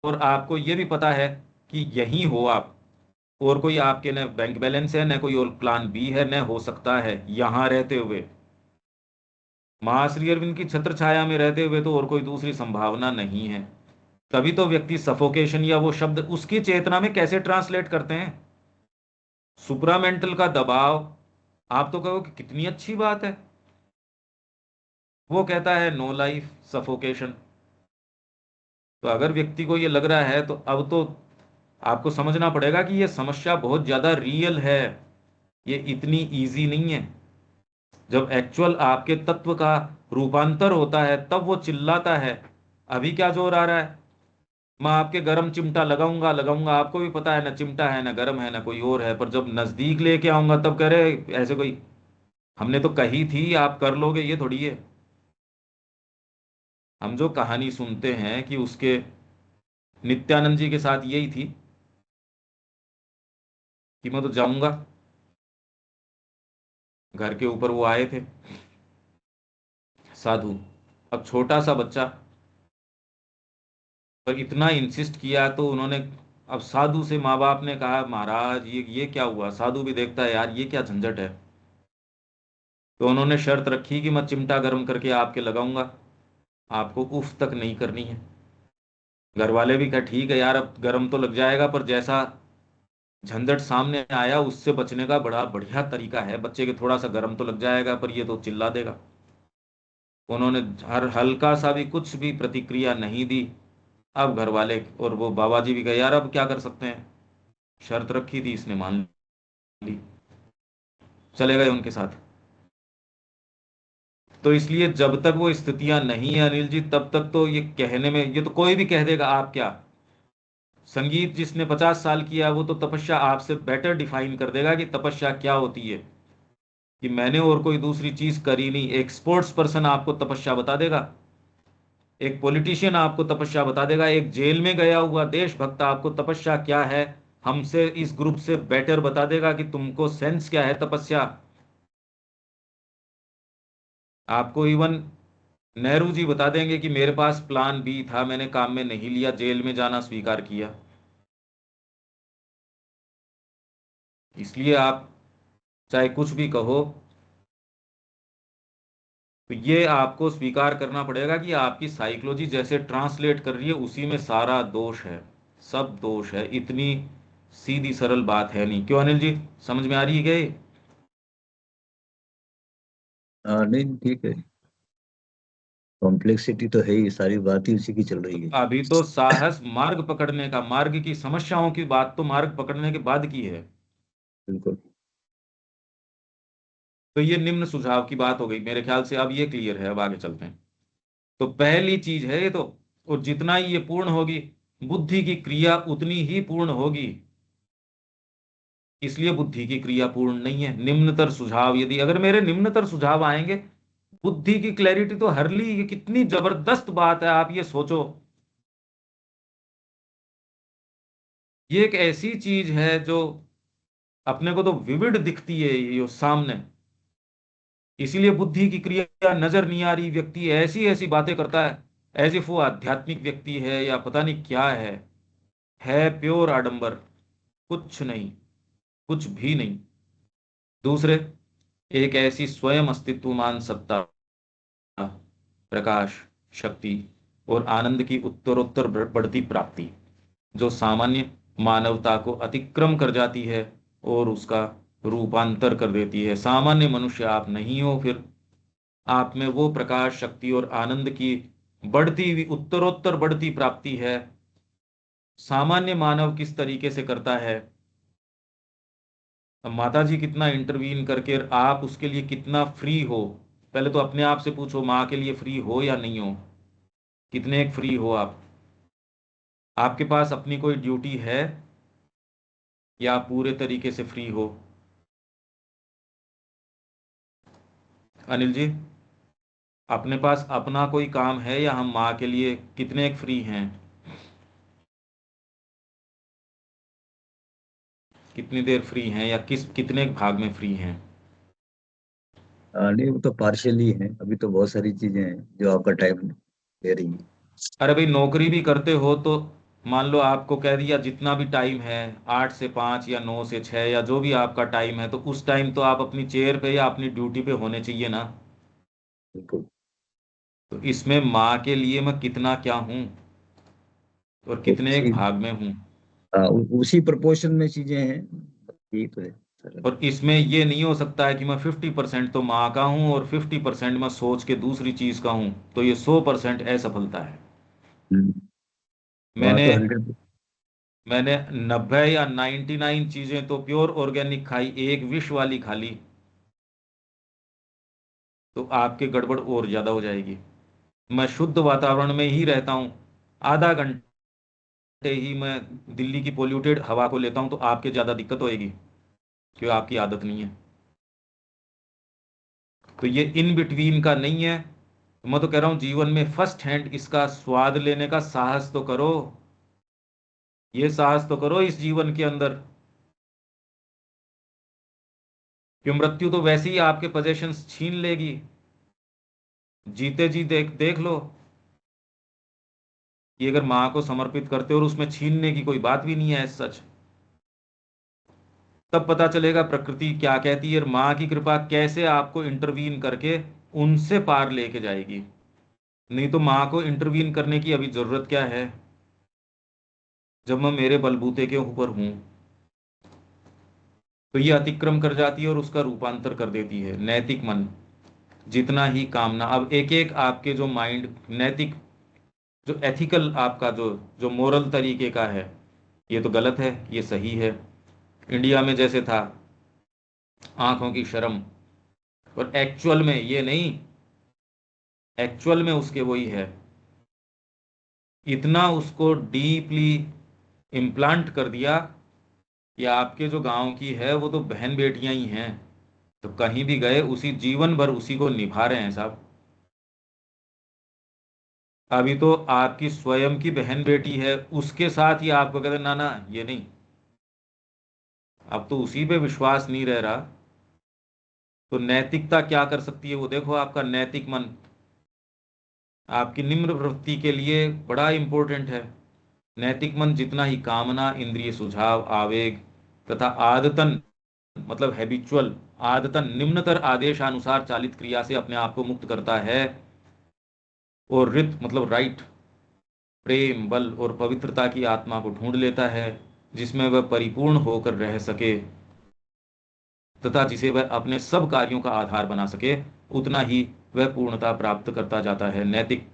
और आपको ये भी पता है कि यही हो आप, और कोई आपके न बैंक बैलेंस है न कोई और प्लान बी है न हो सकता है यहां रहते हुए, महाश्री अरविंद की छत्र छाया में रहते हुए तो और कोई दूसरी संभावना नहीं है। तभी तो व्यक्ति सफोकेशन या वो शब्द उसकी चेतना में कैसे ट्रांसलेट करते हैं, सुप्रामेंटल का दबाव। आप तो कहो कि कितनी अच्छी बात है, वो कहता है नो लाइफ सफोकेशन। तो अगर व्यक्ति को ये लग रहा है तो अब तो आपको समझना पड़ेगा कि ये समस्या बहुत ज्यादा रियल है, ये इतनी इजी नहीं है। जब एक्चुअल आपके तत्व का रूपांतर होता है तब वो चिल्लाता है। अभी क्या जोर आ रहा है, मैं आपके गरम चिमटा लगाऊंगा लगाऊंगा, आपको भी पता है ना चिमटा है ना गरम है ना कोई और है, पर जब नजदीक लेके आऊंगा तब कह रहे ऐसे कोई, हमने तो कही थी आप कर लोगे, ये थोड़ी है। हम जो कहानी सुनते हैं कि उसके नित्यानंद जी के साथ यही थी कि मैं तो जाऊंगा, घर के ऊपर वो आए थे साधु, अब छोटा सा बच्चा, पर इतना इंसिस्ट किया तो उन्होंने, अब साधु से माँ बाप ने कहा महाराज ये क्या हुआ, साधु भी देखता है यार ये क्या झंझट है। तो उन्होंने शर्त रखी कि मैं चिमटा गर्म करके आपके लगाऊंगा, आपको उफ तक नहीं करनी है। घर वाले भी कहा ठीक है यार अब गर्म तो लग जाएगा, पर जैसा झंझट सामने आया उससे बचने का बड़ा बढ़िया तरीका है, बच्चे के थोड़ा सा गर्म तो लग जाएगा पर ये तो चिल्ला देगा। उन्होंने हर हल्का सा भी कुछ भी प्रतिक्रिया नहीं दी। अब घर वाले और वो बाबा जी भी कहे यार अब क्या कर सकते हैं, शर्त रखी थी इसने मान ली, चले गए उनके साथ। तो इसलिए जब तक वो स्थितियां नहीं है अनिल जी, तब तक तो ये कहने में, ये तो कोई भी कह देगा आप क्या, संगीत जिसने 50 साल किया वो तो तपस्या आपसे बेटर डिफाइन कर देगा कि तपस्या क्या होती है, कि मैंने और कोई दूसरी चीज करी नहीं। एक स्पोर्ट्स पर्सन आपको तपस्या बता देगा, एक पॉलिटिशियन आपको तपस्या बता देगा, एक जेल में गया हुआ देशभक्त आपको तपस्या क्या है हमसे इस ग्रुप से बेटर बता देगा कि तुमको सेंस क्या है तपस्या। आपको इवन नेहरू जी बता देंगे कि मेरे पास प्लान बी था, मैंने काम में नहीं लिया, जेल में जाना स्वीकार किया। इसलिए आप चाहे कुछ भी कहो, तो ये आपको स्वीकार करना पड़ेगा कि आपकी साइकोलॉजी जैसे ट्रांसलेट कर रही है उसी में सारा दोष है, सब दोष है। इतनी सीधी सरल बात है नहीं, क्यों अनिल जी, समझ में आ रही है क्या ये? हाँ नहीं ठीक है, कॉम्प्लेक्सिटी तो है ही, सारी बात ही उसी की चल रही तो है। अभी तो साहस मार्ग पकड़ने का, मार्ग की समस्याओं की बात तो मार्ग पकड़ने के बाद की है। बिल्कुल। तो ये निम्न सुझाव की बात हो गई मेरे ख्याल से, अब ये क्लियर है, अब आगे चलते हैं। तो पहली चीज है ये तो, और जितना ही ये पूर्ण होगी बुद्धि की क्रिया उतनी ही पूर्ण होगी, इसलिए बुद्धि की क्रिया पूर्ण नहीं है। निम्नतर सुझाव, यदि अगर मेरे निम्नतर सुझाव आएंगे, बुद्धि की क्लैरिटी तो हर ली, ये कितनी जबरदस्त बात है आप ये सोचो। ये एक ऐसी चीज है जो अपने को तो विविड दिखती है ये सामने, इसीलिए बुद्धि की क्रिया नजर नहीं आ रही, व्यक्ति ऐसी ऐसी बातें करता है एज इफ वो आध्यात्मिक व्यक्ति है या पता नहीं क्या है प्योर आडंबर, कुछ नहीं, कुछ भी नहीं। दूसरे, एक ऐसी स्वयं अस्तित्वमान सत्ता, प्रकाश, शक्ति और आनंद की उत्तरोत्तर बढ़ती प्राप्ति जो सामान्य मानवता को अतिक्रम कर जाती है और उसका रूपांतर कर देती है। सामान्य मनुष्य आप नहीं हो, फिर आप में वो प्रकाश, शक्ति और आनंद की बढ़ती हुई, उत्तरोत्तर बढ़ती प्राप्ति है। सामान्य मानव किस तरीके से करता है, अब माता जी कितना इंटरवीन करके, आप उसके लिए कितना फ्री हो। पहले तो अपने आप से पूछो, माँ के लिए फ्री हो या नहीं हो, कितने एक फ्री हो आप? आपके पास अपनी कोई ड्यूटी है या आप पूरे तरीके से फ्री हो? अनिल जी, अपने पास अपना कोई काम है या हम माँ के लिए कितने एक फ्री हैं? कितनी देर फ्री हैं या कितने एक भाग में फ्री हैं? नहीं, वो तो पार्शियली है, अभी तो बहुत सारी चीजें हैं जो आपका टाइम ले रही है। अरे भाई, नौकरी भी करते हो तो मान लो आपको कह दिया जितना भी टाइम है, 8 से 5 या 9 से 6 या जो भी आपका टाइम है, तो उस टाइम तो आप अपनी चेयर पे या अपनी ड्यूटी पे होने चाहिए ना। बिल्कुल। तो इसमें माँ के लिए मैं कितना क्या हूँ और तो कितने एक उसी भाग में हूँ। उसी प्रोपोर्शन में चीजें हैं, यही तो है सर। और इसमें ये नहीं हो सकता है कि मैं 50% तो माँ का हूँ और 50% मैं सोच के दूसरी चीज का हूँ, तो ये 100% असफलता है। हम्म, वहाँ मैंने तो 100। मैंने 90 या 99 चीजें तो प्योर ऑर्गेनिक खाई, एक विष वाली खा ली, तो आपके गड़बड़ और ज्यादा हो जाएगी। मैं शुद्ध वातावरण में ही रहता हूँ, आधा घंटे ही मैं दिल्ली की पोल्यूटेड हवा को लेता हूँ, तो आपके ज्यादा दिक्कत होएगी, क्यों? आपकी आदत नहीं है। तो ये इन बिटवीन का नहीं है। तो मैं तो कह रहा हूं, जीवन में फर्स्ट हैंड इसका स्वाद लेने का साहस तो करो। ये साहस तो करो इस जीवन के अंदर, कि मृत्यु तो वैसे ही आपके पोजेशंस छीन लेगी। जीते जी देख देख लो कि अगर माँ को समर्पित करते हो और उसमें छीनने की कोई बात भी नहीं है सच, तब पता चलेगा प्रकृति क्या कहती है और माँ की कृपा कैसे आपको इंटरवीन करके उनसे पार लेके जाएगी। नहीं तो माँ को इंटरवीन करने की अभी जरूरत क्या है, जब मैं मेरे बलबूते के ऊपर हूं। तो ये अतिक्रम कर जाती है और उसका रूपांतर कर देती है नैतिक मन। जितना ही कामना, अब एक एक आपके जो माइंड नैतिक, जो एथिकल आपका जो जो मोरल तरीके का है, ये तो गलत है, ये सही है। इंडिया में जैसे था आंखों की शर्म, और एक्चुअल में ये नहीं, एक्चुअल में उसके वही है। इतना उसको डीपली इम्प्लांट कर दिया कि आपके जो गांव की है वो तो बहन बेटियां ही हैं, तो कहीं भी गए उसी जीवन भर उसी को निभा रहे हैं साहब। अभी तो आपकी स्वयं की बहन बेटी है, उसके साथ ही आपको कहते हैं, ना ना ये नहीं। अब तो उसी पे विश्वास नहीं रह रहा। तो नैतिकता क्या कर सकती है वो देखो, आपका नैतिक मन आपकी निम्न वृत्ति के लिए बड़ा इंपॉर्टेंट है। नैतिक मन जितना ही कामना, इंद्रिय सुझाव, आवेग तथा आदतन, मतलब हैबिचुअल, आदतन निम्नतर आदेशानुसार चालित क्रिया से अपने आप को मुक्त करता है, और रित मतलब राइट, प्रेम, बल और पवित्रता की आत्मा को ढूंढ लेता है, जिसमें वह परिपूर्ण होकर रह सके तथा जिसे वह अपने सब कार्यों का आधार बना सके, उतना ही वह पूर्णता प्राप्त करता जाता है। नैतिक,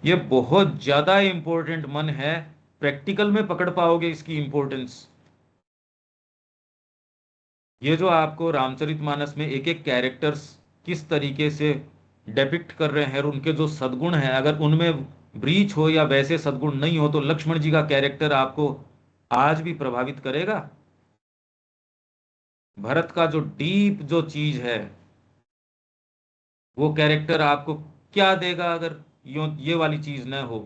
ये बहुत ज्यादा इंपॉर्टेंट मन है। प्रैक्टिकल में पकड़ पाओगे इसकी इंपॉर्टेंस। ये जो आपको रामचरितमानस में एक एक कैरेक्टर्स किस तरीके से डेपिक्ट कर रहे हैं और उनके जो सद्गुण हैं, अगर उनमें ब्रीच हो या वैसे सद्गुण नहीं हो, तो लक्ष्मण जी का कैरेक्टर आपको आज भी प्रभावित करेगा। भरत का जो डीप जो चीज है, वो कैरेक्टर आपको क्या देगा अगर ये वाली चीज न हो।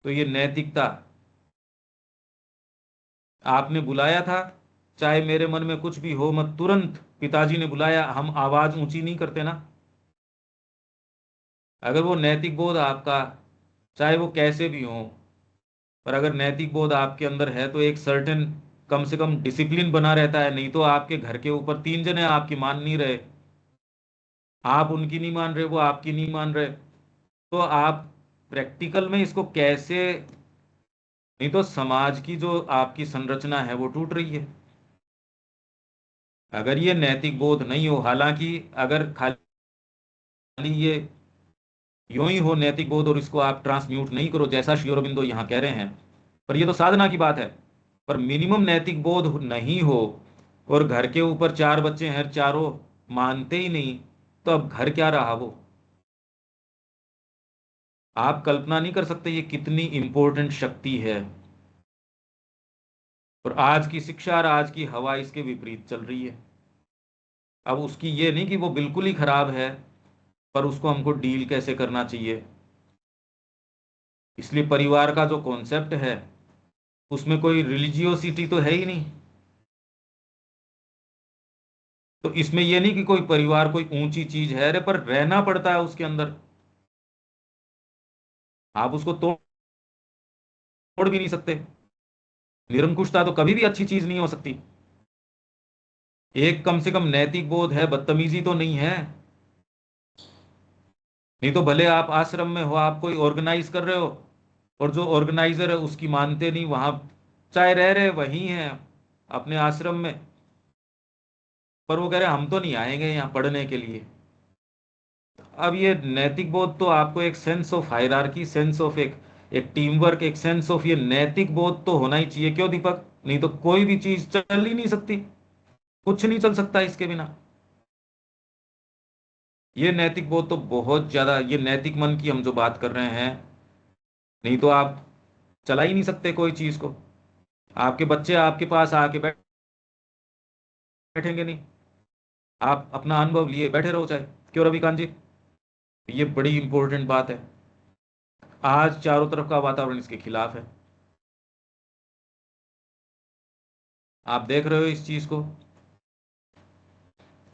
तो ये नैतिकता, आपने बुलाया था, चाहे मेरे मन में कुछ भी हो, मैं तुरंत, पिताजी ने बुलाया, हम आवाज ऊंची नहीं करते ना। अगर वो नैतिक बोध आपका, चाहे वो कैसे भी हो, पर अगर नैतिक बोध आपके अंदर है तो एक सर्टेन, कम से कम डिसिप्लिन बना रहता है। नहीं तो आपके घर के ऊपर 3 जने आपकी मान नहीं रहे, आप उनकी नहीं मान रहे, वो आपकी नहीं मान रहे, तो आप प्रैक्टिकल में इसको कैसे? नहीं तो समाज की जो आपकी संरचना है वो टूट रही है। अगर ये नैतिक बोध नहीं हो, हालांकि अगर खाली ये यूं ही हो नैतिक बोध और इसको आप ट्रांसम्यूट नहीं करो जैसा श्री अरबिंदो यहाँ कह रहे हैं, पर ये तो साधना की बात है, पर मिनिमम नैतिक बोध नहीं हो और घर के ऊपर 4 बच्चे हैं, चारों मानते ही नहीं, तो अब घर क्या रहा वो। आप कल्पना नहीं कर सकते ये कितनी इंपॉर्टेंट शक्ति है। और आज की शिक्षा और आज की हवा इसके विपरीत चल रही है। अब उसकी ये नहीं कि वो बिल्कुल ही खराब है, पर उसको हमको डील कैसे करना चाहिए। इसलिए परिवार का जो कॉन्सेप्ट है उसमें कोई रिलीजियोसिटी तो है ही नहीं। तो इसमें यह नहीं कि कोई परिवार कोई ऊंची चीज है, अरे पर रहना पड़ता है उसके अंदर। आप उसको तोड़ भी नहीं सकते। निरंकुशता तो कभी भी अच्छी चीज नहीं हो सकती। एक कम से कम नैतिक बोध है, बदतमीजी तो नहीं है। नहीं तो भले आप आश्रम में हो, आप कोई ऑर्गेनाइज कर रहे हो और जो ऑर्गेनाइजर है उसकी मानते नहीं, वहां चाहे रह रहे वही हैं अपने आश्रम में, पर वो कह रहे हम तो नहीं आएंगे यहाँ पढ़ने के लिए। अब ये नैतिक बोध तो आपको एक sense of hierarchy, sense of एक टीम वर्क, एक सेंस ऑफ ये नैतिक बोध तो होना ही चाहिए। क्यों दीपक? नहीं तो कोई भी चीज चल ही नहीं सकती, कुछ नहीं चल सकता इसके बिना। ये नैतिक बोध तो बहुत ज्यादा, ये नैतिक मन की हम जो बात कर रहे हैं, नहीं तो आप चला ही नहीं सकते कोई चीज को। आपके बच्चे आपके पास आके बैठेंगे नहीं, आप अपना अनुभव लिए बैठे रहो चाहे। क्यों रविकांत जी? ये बड़ी इंपॉर्टेंट बात है। आज चारों तरफ का वातावरण इसके खिलाफ है। आप देख रहे हो इस चीज को,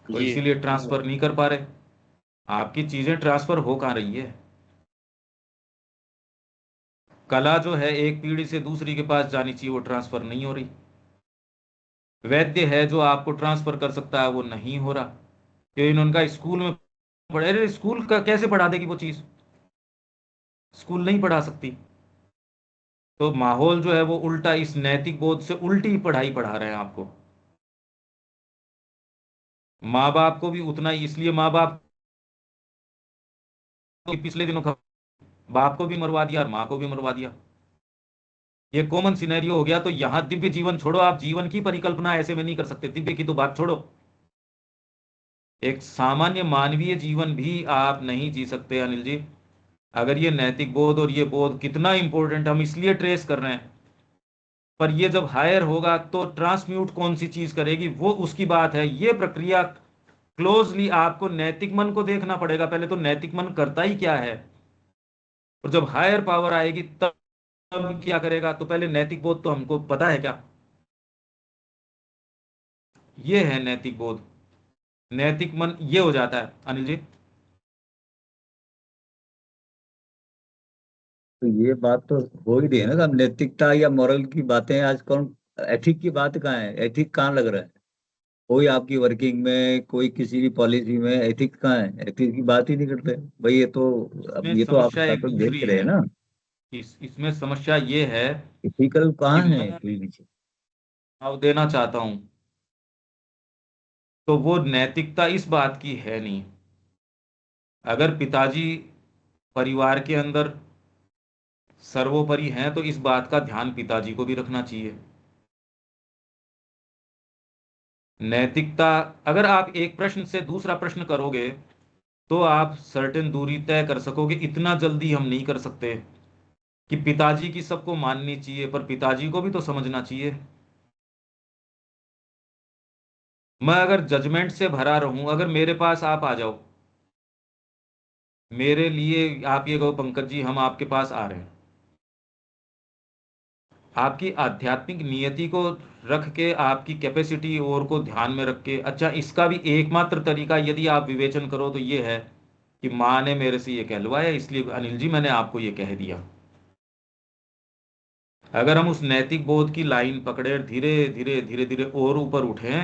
तो जी इसीलिए ट्रांसफर नहीं कर पा रहे। आपकी चीजें ट्रांसफर हो कहाँ रही है? कला जो है एक पीढ़ी से दूसरी के पास जानी चाहिए, वो ट्रांसफर नहीं हो रही। वैद्य है जो आपको ट्रांसफर कर सकता है, वो नहीं हो रहा। क्यों? इन्होंने स्कूल में पढ़े, अरे स्कूल का कैसे पढ़ा देगी वो चीज? स्कूल नहीं पढ़ा सकती। तो माहौल जो है वो उल्टा, इस नैतिक बोध से उल्टी पढ़ाई पढ़ा रहे हैं आपको। माँ बाप को भी उतना ही, इसलिए माँ बाप को पिछले दिनों बाप को भी मरवा दिया और माँ को भी मरवा दिया। ये कॉमन सिनेरियो हो गया। तो यहां दिव्य जीवन छोड़ो, आप जीवन की परिकल्पना ऐसे में नहीं कर सकते। दिव्य की तो बात छोड़ो, एक सामान्य मानवीय जीवन भी आप नहीं जी सकते अनिल जी, अगर ये नैतिक बोध और ये बोध कितना इंपॉर्टेंट हम इसलिए ट्रेस कर रहे हैं। पर ये जब हायर होगा तो ट्रांसम्यूट कौन सी चीज करेगी, वो उसकी बात है। ये प्रक्रिया क्लोजली आपको नैतिक मन को देखना पड़ेगा। पहले तो नैतिक मन करता ही क्या है, और जब हायर पावर आएगी तब क्या करेगा। तो पहले नैतिक बोध तो हमको पता है क्या। ये है नैतिक बोध। नैतिक मन ये हो जाता है अनिल जी। तो ये बात तो हो ही रही है ना, अब नैतिकता या मॉरल की बातें आज कौन, एथिक की बात कहाँ है? एथिक कहाँ लग रहा है? कोई आपकी वर्किंग में, कोई किसी भी पॉलिसी में एथिक कहाँ है? एथिक की बात ही नहीं करते भाई। ये तो, अब इसमें ये तो आप समस्या एक टॉपिक देख दूसरी रहे है। हैं ना, इसमें समस्या ये है एथिकल कि कहाँ है मैं कोई भी चीज। अब देना चाहता हूं, तो वो नैतिकता इस बात की है नहीं। अगर पिताजी परिवार के अंदर सर्वोपरि हैं तो इस बात का ध्यान पिताजी को भी रखना चाहिए। नैतिकता, अगर आप एक प्रश्न से दूसरा प्रश्न करोगे तो आप सर्टेन दूरी तय कर सकोगे। इतना जल्दी हम नहीं कर सकते कि पिताजी की सबको माननी चाहिए, पर पिताजी को भी तो समझना चाहिए। मैं अगर जजमेंट से भरा रहूं, अगर मेरे पास आप आ जाओ, मेरे लिए आप ये कहो पंकज जी हम आपके पास आ रहे हैं, आपकी आध्यात्मिक नियति को रख के, आपकी कैपेसिटी और को ध्यान में रख के, अच्छा इसका भी एकमात्र तरीका यदि आप विवेचन करो तो ये है कि माँ ने मेरे से ये कहलवाया, इसलिए अनिल जी मैंने आपको ये कह दिया। अगर हम उस नैतिक बोध की लाइन पकड़े, धीरे धीरे धीरे धीरे और ऊपर उठे,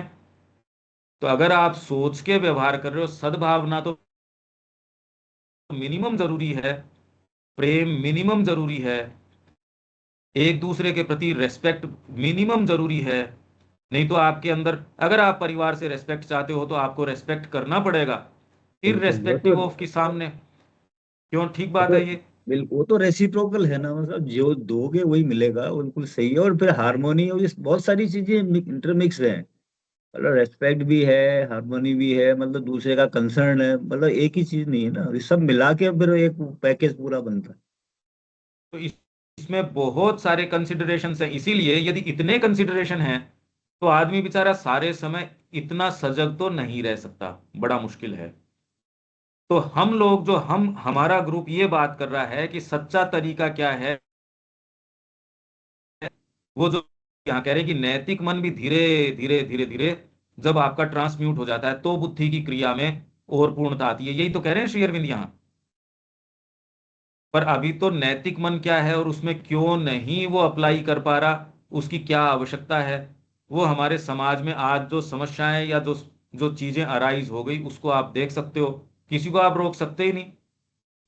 तो अगर आप सोच के व्यवहार कर रहे हो, सद्भावना तो मिनिमम जरूरी है, प्रेम मिनिमम जरूरी है, एक दूसरे के प्रति रेस्पेक्ट मिनिमम जरूरी है, नहीं तो आपके अंदर, अगर आप परिवार से रेस्पेक्ट चाहते हो तो आपको रेस्पेक्ट करना पड़ेगा, बिल्कुल वो तो इररेस्पेक्टिव ऑफ की सामने। क्यों, ठीक वो बात तो है ये? बिल्कुल वो तो रेसिप्रोकल है ना, मतलब जो दोगे वही मिलेगा, वो बिल्कुल सही है। और फिर हार्मोनी और ये बहुत सारी चीजें इंटरमिक्स है, मतलब रेस्पेक्ट भी है, हार्मोनी भी है, मतलब दूसरे का कंसर्न है, मतलब एक ही चीज नहीं है ना, ये सब मिला के फिर एक पैकेज पूरा बनता है। तो इसमें बहुत सारे कंसिडरेशंस हैं, इसीलिए यदि इतने कंसिडरेशन हैं तो आदमी बेचारा सारे समय इतना सजग तो नहीं रह सकता, बड़ा मुश्किल है। तो हम लोग जो हम हमारा ग्रुप ये बात कर रहा है कि सच्चा तरीका क्या है, वो जो यहाँ कह रहे हैं कि नैतिक मन भी धीरे धीरे धीरे धीरे जब आपका ट्रांसम्यूट हो जाता है तो बुद्धि की क्रिया में और पूर्णता आती है, यही तो कह रहे हैं श्री अरविंद यहाँ। पर अभी तो नैतिक मन क्या है और उसमें क्यों नहीं वो अप्लाई कर पा रहा, उसकी क्या आवश्यकता है, वो हमारे समाज में आज जो समस्याएं या जो जो चीजें अराइज हो गई उसको आप देख सकते हो। किसी को आप रोक सकते ही नहीं।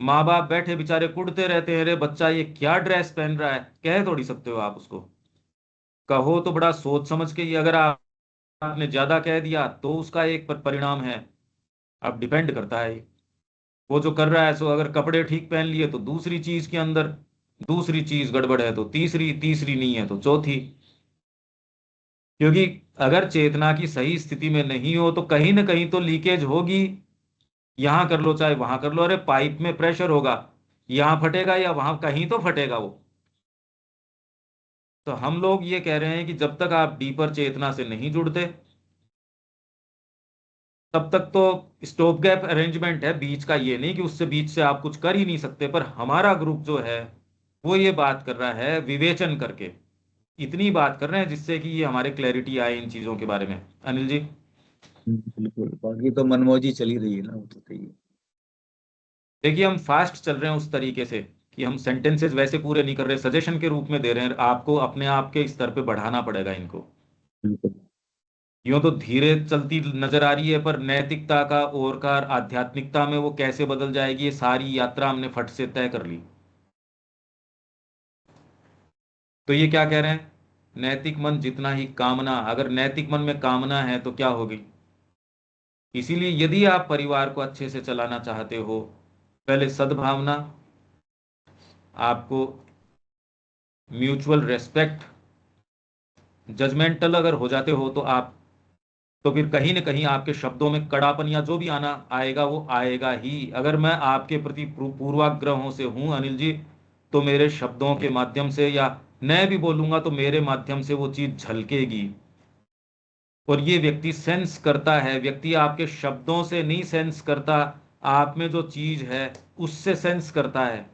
माँ बाप बैठे बेचारे कुड़ते रहते हैं, अरे बच्चा ये क्या ड्रेस पहन रहा है, कह थोड़ी सकते हो आप उसको। कहो तो बड़ा सोच समझ के ही, अगर आपने ज्यादा कह दिया तो उसका एक परिणाम है। अब डिपेंड करता है वो जो कर रहा है। सो अगर कपड़े ठीक पहन लिए तो दूसरी चीज के अंदर, दूसरी चीज गड़बड़ है तो तीसरी, तीसरी नहीं है तो चौथी। क्योंकि अगर चेतना की सही स्थिति में नहीं हो तो कहीं ना कहीं तो लीकेज होगी। यहां कर लो चाहे वहां कर लो, अरे पाइप में प्रेशर होगा, यहां फटेगा या वहां कहीं तो फटेगा वो। तो हम लोग ये कह रहे हैं कि जब तक आप डीपर चेतना से नहीं जुड़ते तब तक तो स्टॉप गैप अरेंजमेंट है बीच का, ये नहीं कि उससे बीच से आप कुछ कर ही नहीं सकते। पर हमारा ग्रुप जो है वो ये बात कर रहा है विवेचन करके, इतनी बात कर रहे हैं जिससे कि ये हमारे क्लैरिटी आए इन चीजों के बारे में। अनिल जी, बिल्कुल, बाकी तो मनमौजी चली रही है ना, वो तो सही है। देखिए हम फास्ट चल रहे हैं उस तरीके से कि हम सेंटेंसेस वैसे पूरे नहीं कर रहे, सजेशन के रूप में दे रहे हैं, आपको अपने आप के स्तर पे बढ़ाना पड़ेगा इनको। बिल्कुल। यूं तो धीरे चलती नजर आ रही है, पर नैतिकता का और का आध्यात्मिकता में वो कैसे बदल जाएगी, ये सारी यात्रा हमने फट से तय कर ली। तो ये क्या कह रहे हैं, नैतिक मन जितना ही कामना, अगर नैतिक मन में कामना है तो क्या होगी। इसीलिए यदि आप परिवार को अच्छे से चलाना चाहते हो, पहले सद्भावना, आपको म्यूचुअल रेस्पेक्ट, जजमेंटल अगर हो जाते हो तो आप, तो फिर कहीं ना कहीं आपके शब्दों में कड़ापन या जो भी आना आएगा वो आएगा ही। अगर मैं आपके प्रति पूर्वाग्रहों से हूं अनिल जी, तो मेरे शब्दों के माध्यम से या मैं भी बोलूंगा तो मेरे माध्यम से वो चीज झलकेगी। और ये व्यक्ति सेंस करता है, व्यक्ति आपके शब्दों से नहीं सेंस करता, आप में जो चीज है उससे सेंस करता है।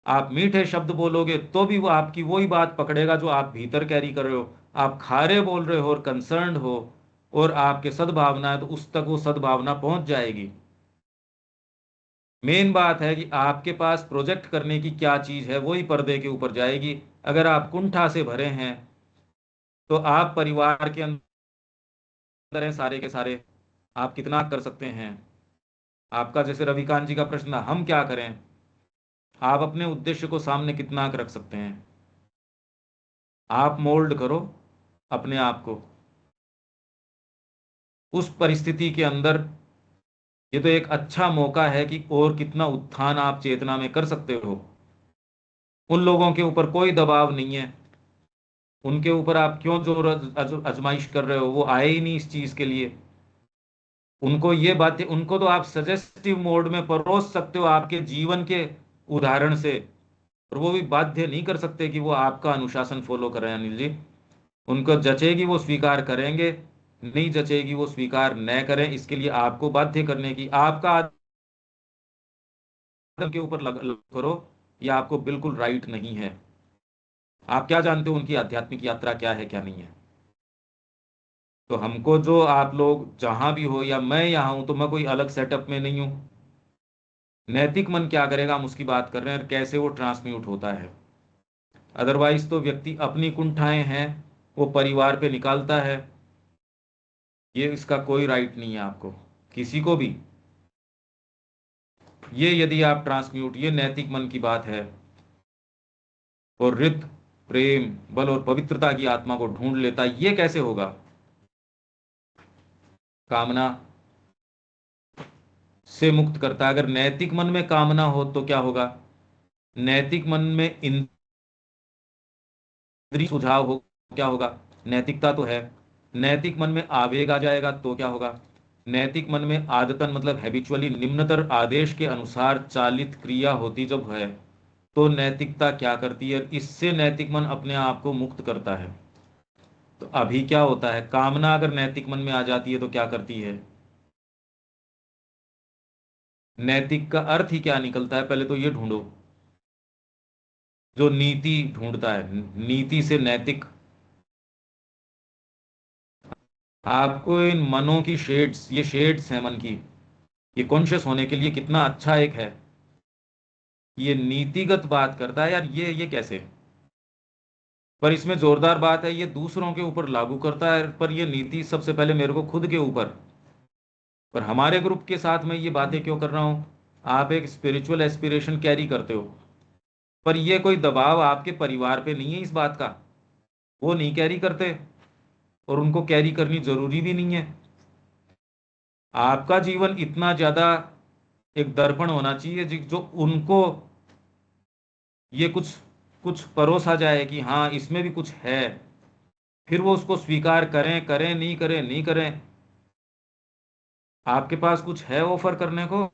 आप मीठे शब्द बोलोगे तो भी वो आपकी वही बात पकड़ेगा जो आप भीतर कैरी कर रहे हो। आप खारे बोल रहे हो और कंसर्न्ड हो और आपके सद्भावना है तो उस तक वो सद्भावना पहुंच जाएगी। मेन बात है कि आपके पास प्रोजेक्ट करने की क्या चीज है वही पर्दे के ऊपर जाएगी। अगर आप कुंठा से भरे हैं तो आप परिवार के अंदर हैं सारे के सारे, आप कितना कर सकते हैं। आपका जैसे रविकांत जी का प्रश्न था, हम क्या करें, आप अपने उद्देश्य को सामने कितना रख सकते हैं। आप मोल्ड करो अपने आप को उस परिस्थिति के अंदर। ये तो एक अच्छा मौका है कि और कितना उत्थान आप चेतना में कर सकते हो। उन लोगों के ऊपर कोई दबाव नहीं है, उनके ऊपर आप क्यों जोर आजमाइश कर रहे हो, वो आए ही नहीं इस चीज के लिए। उनको ये बातें, उनको तो आप सजेस्टिव मोड में परोस सकते हो आपके जीवन के उदाहरण से, और वो भी बाध्य नहीं कर सकते कि वो आपका अनुशासन फॉलो करें अनिल जी। उनको जचेगी वो स्वीकार करेंगे, नहीं जचेगी वो स्वीकार न करें। इसके लिए आपको बाध्य करने की, आपका आदम के ऊपर लग करो, यह आपको बिल्कुल राइट नहीं है। आप क्या जानते हो उनकी आध्यात्मिक यात्रा क्या है क्या नहीं है। तो हमको जो आप लोग जहां भी हो या मैं यहाँ हूं तो मैं कोई अलग सेटअप में नहीं हूं। नैतिक मन क्या करेगा हम उसकी बात कर रहे हैं, और कैसे वो ट्रांसम्यूट होता है। अदरवाइज तो व्यक्ति अपनी कुंठाएं हैं वो परिवार पे निकालता है, ये इसका कोई राइट नहीं है आपको किसी को भी। ये यदि आप ट्रांसम्यूट, ये नैतिक मन की बात है। और रित प्रेम, बल और पवित्रता की आत्मा को ढूंढ लेता है। ये कैसे होगा? कामना से मुक्त करता है। अगर नैतिक मन में कामना हो तो क्या होगा? नैतिक मन में इंद्रिय सुझाव हो, क्या होगा? नैतिकता तो है। नैतिक मन में आवेग आ जाएगा तो क्या होगा? नैतिक मन में आदतन मतलब हैबिचुअली निम्नतर आदेश के अनुसार चालित क्रिया होती जब है, तो नैतिकता क्या करती है? इससे नैतिक मन अपने आप को मुक्त करता है। तो अभी क्या होता है, कामना अगर नैतिक मन में आ जाती है तो क्या करती है? नैतिक का अर्थ ही क्या निकलता है, पहले तो ये ढूंढो। जो नीति ढूंढता है, नीति से नैतिक। आपको इन मनों की शेड्स, ये शेड्स हैं मन की, ये कॉन्शियस होने के लिए कितना अच्छा एक है। ये नीतिगत बात करता है यार, ये कैसे? पर इसमें जोरदार बात है, ये दूसरों के ऊपर लागू करता है, पर ये नीति सबसे पहले मेरे को खुद के ऊपर। पर हमारे ग्रुप के साथ में ये बातें क्यों कर रहा हूं? आप एक स्पिरिचुअल एस्पिरेशन कैरी करते हो, पर ये कोई दबाव आपके परिवार पे नहीं है इस बात का, वो नहीं कैरी करते और उनको कैरी करनी जरूरी भी नहीं है। आपका जीवन इतना ज्यादा एक दर्पण होना चाहिए जो उनको ये कुछ कुछ परोसा जाए कि हाँ इसमें भी कुछ है, फिर वो उसको स्वीकार करें करें नहीं करें नहीं करें। आपके पास कुछ है ऑफर करने को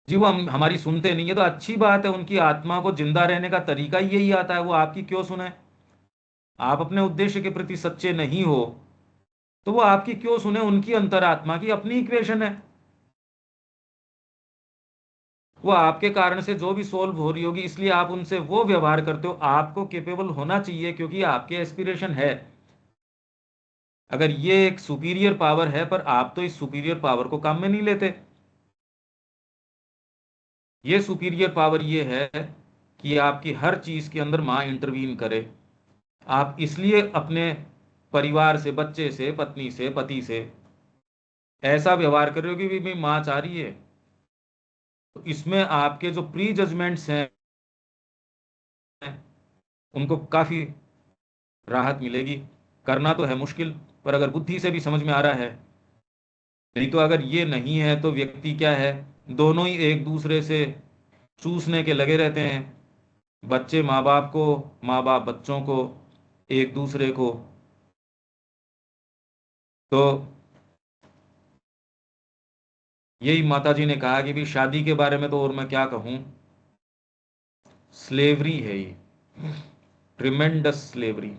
जी, वो हमारी सुनते नहीं है तो अच्छी बात है। उनकी आत्मा को जिंदा रहने का तरीका ही यही आता है, वो आपकी क्यों सुने? आप अपने उद्देश्य के प्रति सच्चे नहीं हो तो वो आपकी क्यों सुने? उनकी अंतरात्मा की अपनी इक्वेशन है, वो आपके कारण से जो भी सोल्व हो रही होगी, इसलिए आप उनसे वो व्यवहार करते हो। आपको केपेबल होना चाहिए क्योंकि आपके एस्पिरेशन है। अगर ये एक सुपीरियर पावर है, पर आप तो इस सुपीरियर पावर को काम में नहीं लेते। ये सुपीरियर पावर ये है कि आपकी हर चीज के अंदर मां इंटरवीन करे। आप इसलिए अपने परिवार से, बच्चे से, पत्नी से, पति से ऐसा व्यवहार कर रहे हो कि भी मां चाह रही है। तो इसमें आपके जो प्री जजमेंट्स हैं उनको काफी राहत मिलेगी। करना तो है मुश्किल, पर अगर बुद्धि से भी समझ में आ रहा है। नहीं तो अगर ये नहीं है तो व्यक्ति क्या है, दोनों ही एक दूसरे से चूसने के लगे रहते हैं। बच्चे माँ बाप को, माँ बाप बच्चों को, एक दूसरे को। तो यही माता जी ने कहा कि भी शादी के बारे में तो और मैं क्या कहूं, स्लेवरी है ये, ट्रिमेंडस स्लेवरी।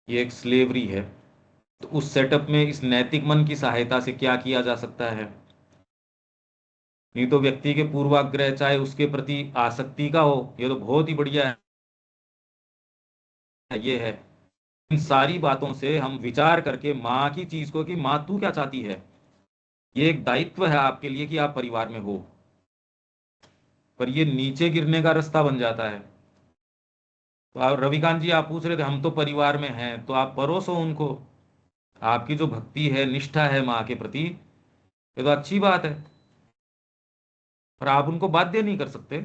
ये एक स्लेवरी है। तो उस सेटअप में इस नैतिक मन की सहायता से क्या किया जा सकता है? नहीं तो व्यक्ति के पूर्वाग्रह, चाहे उसके प्रति आसक्ति का हो, ये तो बहुत ही बढ़िया है। ये है, इन सारी बातों से हम विचार करके माँ की चीज को कि माँ तू क्या चाहती है, ये एक दायित्व है आपके लिए कि आप परिवार में हो। पर ये नीचे गिरने का रास्ता बन जाता है। तो आप रविकांत जी, आप पूछ रहे थे हम तो परिवार में हैं, तो आप परोसो उनको। आपकी जो भक्ति है, निष्ठा है माँ के प्रति, ये तो अच्छी बात है, पर आप उनको बाध्य नहीं कर सकते।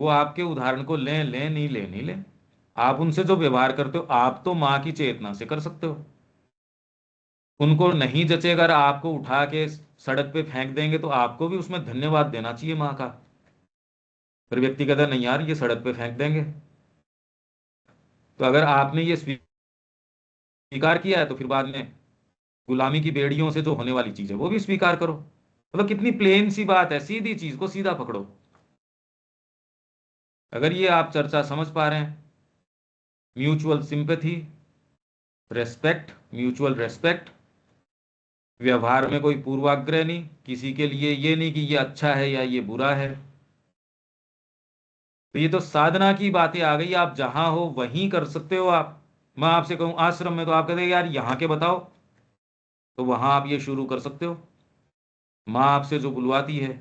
वो आपके उदाहरण को लें लें, नहीं ले नहीं ले। आप उनसे जो व्यवहार करते हो, आप तो माँ की चेतना से कर सकते हो। उनको नहीं जचेगा, अगर आपको उठा के सड़क पे फेंक देंगे तो आपको भी उसमें धन्यवाद देना चाहिए माँ का। फिर व्यक्ति कहता है नहीं यार ये सड़क पे फेंक देंगे। तो अगर आपने ये स्वीकार किया है तो फिर बाद में गुलामी की बेड़ियों से जो होने वाली चीज है वो भी स्वीकार करो। मतलब कितनी प्लेन सी बात है, सीधी चीज को सीधा पकड़ो। अगर ये आप चर्चा समझ पा रहे हैं, mutual sympathy, respect, mutual respect, व्यवहार में कोई पूर्वाग्रह नहीं, किसी के लिए ये नहीं कि ये अच्छा है या ये बुरा है। तो ये तो साधना की बातें आ गई, आप जहां हो वहीं कर सकते हो। आप, मैं आपसे कहूं आश्रम में, तो आप कहते हैं यार यहाँ के बताओ, तो वहां आप ये शुरू कर सकते हो। माँ आपसे जो बुलवाती है,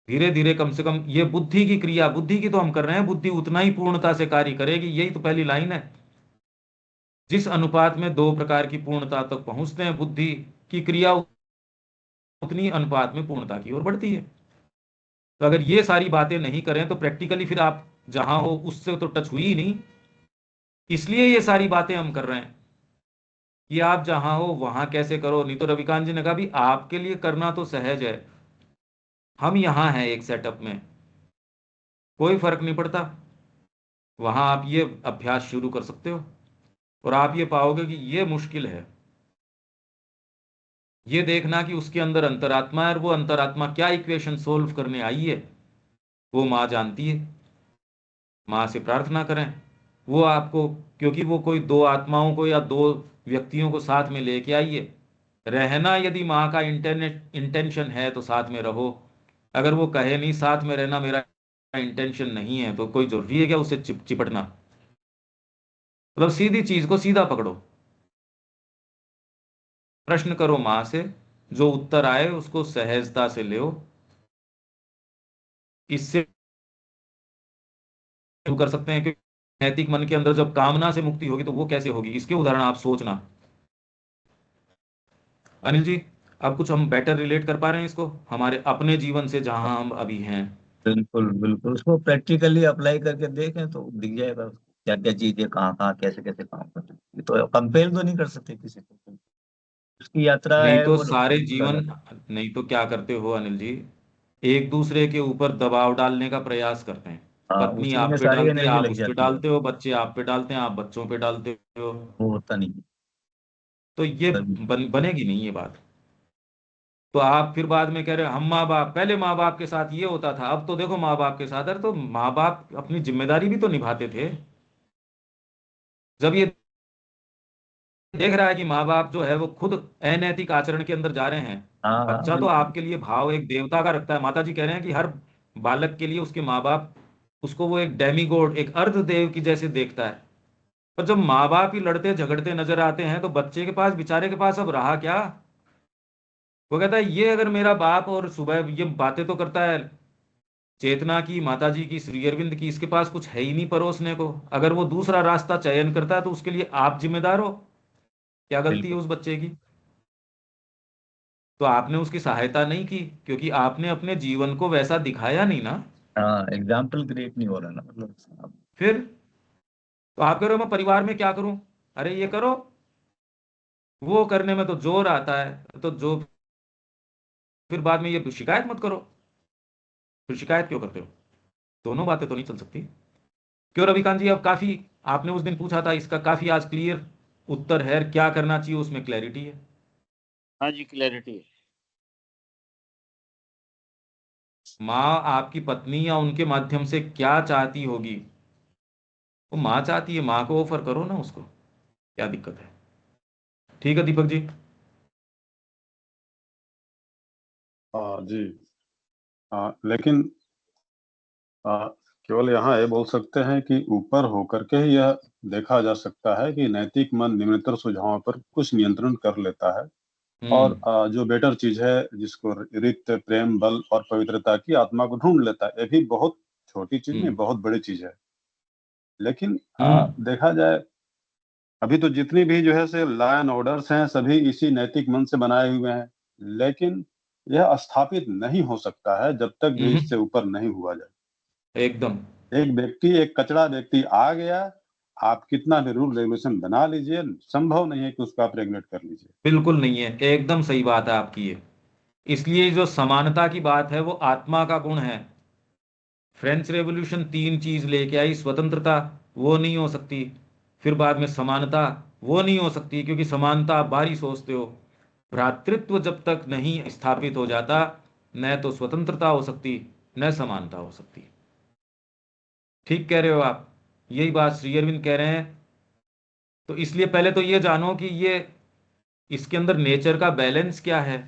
धीरे धीरे, कम से कम ये बुद्धि की क्रिया, बुद्धि की तो हम कर रहे हैं, बुद्धि उतना ही पूर्णता से कार्य करेगी, यही तो पहली लाइन है। जिस अनुपात में दो प्रकार की पूर्णता तक पहुंचते हैं बुद्धि की क्रिया, उतनी अनुपात में पूर्णता की ओर बढ़ती है। तो अगर ये सारी बातें नहीं करें तो प्रैक्टिकली फिर आप जहां हो उससे तो टच हुई ही नहीं। इसलिए ये सारी बातें हम कर रहे हैं कि आप जहां हो वहां कैसे करो। नहीं तो रविकांत जी ने कहा भी आपके लिए करना तो सहज है, हम यहां हैं एक सेटअप में, कोई फर्क नहीं पड़ता। वहां आप ये अभ्यास शुरू कर सकते हो और आप ये पाओगे कि ये मुश्किल है। ये देखना कि उसके अंदर अंतरात्मा है और वो अंतरात्मा क्या इक्वेशन सोल्व करने आई है वो माँ जानती है। माँ से प्रार्थना करें, वो आपको, क्योंकि वो कोई दो आत्माओं को या दो व्यक्तियों को साथ में लेके आई है। रहना यदि माँ का इंटेंशन है तो साथ में रहो। अगर वो कहे नहीं साथ में रहना मेरा इंटेंशन नहीं है, तो कोई जरूरी है क्या उससे चिपटना। मतलब सीधी चीज को सीधा पकड़ो, प्रश्न करो माँ से, जो उत्तर आए उसको सहजता से लो। इससे शुरू कर सकते हैं कि नैतिक मन के अंदर जब कामना से मुक्ति होगी तो वो कैसे होगी, इसके उदाहरण आप सोचना। अनिल जी, अब कुछ हम बेटर रिलेट कर पा रहे हैं इसको हमारे अपने जीवन से जहां हम अभी हैं। बिल्कुल बिल्कुल, उसको प्रैक्टिकली अप्लाई करके देखें तो दिख जाएगा क्या क्या चीजें कहाँ कहाँ कैसे कैसे काम कर रही है। तो कंपेल तो नहीं कर सकते किसी को, उसकी यात्रा नहीं है तो वो सारे बता जीवन, जाता है। नहीं तो क्या करते हो अनिल जी, एक दूसरे के ऊपर दबाव डालने का प्रयास करते हैं। हाँ, पत्नी उसी में आप पे सारी डालती है, एनर्जी आप लग उस पे जाती है। डालते हो, बच्चे आप पे डालते हैं, आप बच्चों पे डालते हो। वो होता नहीं है। तो ये तभी बनेगी नहीं ये बात। तो आप फिर बाद में कह रहे हो हम माँ बाप, पहले माँ बाप के साथ ये होता था, अब तो देखो माँ बाप के साथ। अरे तो माँ बाप अपनी जिम्मेदारी भी तो निभाते थे। जब ये देख रहा है कि माँ बाप जो है वो खुद अनैतिक आचरण के अंदर जा रहे हैं, हाँ हाँ बच्चा तो बिल्कुल। आपके लिए भाव एक देवता का रखता है। माता जी कह रहे हैं कि हर बालक के लिए उसके माँ बाप उसको वो एक डेमीगॉड, एक अर्ध देव की जैसे देखता है। पर जब माँ बाप ही लड़ते झगड़ते नजर आते हैं तो बच्चे के पास, बेचारे के पास अब रहा क्या। वो कहता है ये अगर मेरा बाप, और सुबह ये बातें तो करता है चेतना की, माता जी की, श्री अरविंद की, इसके पास कुछ है ही नहीं परोसने को। अगर वो दूसरा रास्ता चयन करता है तो उसके लिए आप जिम्मेदार हो। क्या गलती है बिल्कुल उस बच्चे की। तो आपने उसकी सहायता नहीं की क्योंकि आपने अपने जीवन को वैसा दिखाया नहीं ना। हाँ, एग्जाम्पल क्रिएट नहीं हो रहा ना, मतलब फिर तो आप कह रहे हो मैं परिवार में क्या करूं, अरे ये करो, वो करने में तो जोर आता है। तो जो फिर बाद में ये शिकायत मत करो। फिर शिकायत क्यों करते हो। दोनों बातें तो नहीं चल सकती। क्यों रविकांत जी, अब काफी, आपने उस दिन पूछा था इसका काफी आज क्लियर उत्तर है, क्या करना चाहिए उसमें क्लैरिटी है। हाँ जी, क्लैरिटी है। माँ आपकी पत्नी या उनके माध्यम से क्या चाहती होगी, वो माँ चाहती है, माँ को ऑफर करो ना उसको, क्या दिक्कत है। ठीक है दीपक जी। हाँ जी। लेकिन आ, केवल यहाँ ये बोल सकते हैं कि ऊपर होकर के ही यह देखा जा सकता है कि नैतिक मन निम्नतर सुझावों पर कुछ नियंत्रण कर लेता है। और हम्म। जो बेटर चीज है जिसको रित प्रेम बल और पवित्रता की आत्मा को ढूंढ लेता है, ये भी बहुत छोटी चीज नहीं, हम्म। बहुत बड़ी चीज है। लेकिन हम्म। देखा जाए, अभी तो जितनी भी जो है से लॉ एंड ऑर्डर्स हैं सभी इसी नैतिक मन से बनाए हुए हैं। लेकिन यह स्थापित नहीं हो सकता है जब तक भी हम्म। इससे ऊपर नहीं हुआ जाए। एकदम। एक व्यक्ति, एक कचड़ा व्यक्ति आ गया, आप कितना भी रूल रेगुलेशन बना लीजिए, संभव नहीं है कि उसको आप रेगुलेट कर लीजिए। बिल्कुल नहीं है, एकदम सही बात है आपकी ये। इसलिए जो समानता की बात है वो आत्मा का गुण है। फ्रेंच रेवोल्यूशन तीन चीज लेके आई, स्वतंत्रता वो नहीं हो सकती, फिर बाद में समानता वो नहीं हो सकती क्योंकि समानता आप बाहरी सोचते हो। भ्रातृत्व जब तक नहीं स्थापित हो जाता, न तो स्वतंत्रता हो सकती न समानता हो सकती। ठीक कह रहे हो आप, यही बात श्री अरविंद कह रहे हैं। तो इसलिए पहले तो ये जानो कि ये इसके अंदर नेचर का बैलेंस क्या है।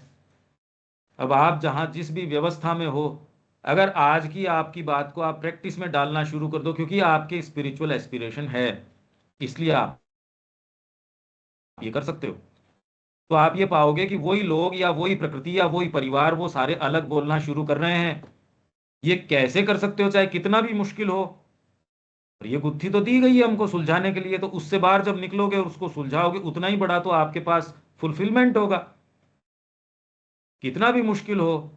अब आप जहां जिस भी व्यवस्था में हो, अगर आज की आपकी बात को आप प्रैक्टिस में डालना शुरू कर दो, क्योंकि आपके स्पिरिचुअल एस्पिरेशन है इसलिए आप ये कर सकते हो, तो आप ये पाओगे कि वही लोग या वही प्रकृति या वही परिवार वो सारे अलग बोलना शुरू कर रहे हैं। ये कैसे कर सकते हो चाहे कितना भी मुश्किल हो। और ये गुत्थी तो दी गई है हमको सुलझाने के लिए, तो उससे बाहर जब निकलोगे और उसको सुलझाओगे उतना ही बड़ा तो आपके पास फुलफिलमेंट होगा। कितना भी मुश्किल हो,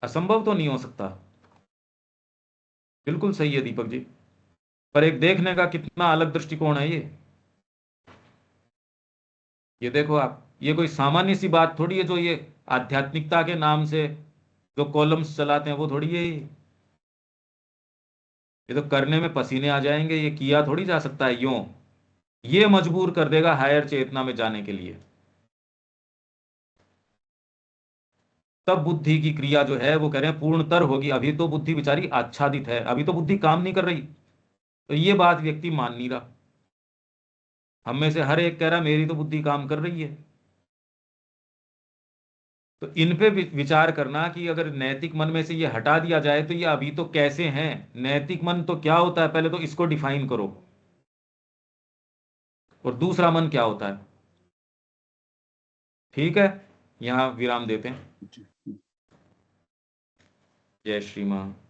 असंभव तो नहीं हो सकता। बिल्कुल सही है दीपक जी, पर एक देखने का कितना अलग दृष्टिकोण है ये देखो आप, ये कोई सामान्य सी बात थोड़ी है जो ये आध्यात्मिकता के नाम से जो कॉलम्स चलाते हैं वो थोड़ी है ये तो करने में पसीने आ जाएंगे, ये किया थोड़ी जा सकता है यूं। ये मजबूर कर देगा हायर चेतना में जाने के लिए। तब बुद्धि की क्रिया जो है वो कह रहे हैं पूर्णतर होगी। अभी तो बुद्धि बेचारी आच्छादित है, अभी तो बुद्धि काम नहीं कर रही, तो ये बात व्यक्ति मान नहीं रहा। हम में से हर एक कह रहा मेरी तो बुद्धि काम कर रही है। तो इन पे विचार करना कि अगर नैतिक मन में से ये हटा दिया जाए तो ये अभी तो कैसे हैं। नैतिक मन तो क्या होता है, पहले तो इसको डिफाइन करो, और दूसरा मन क्या होता है। ठीक है, यहां विराम देते हैं। जी। जय श्री मां।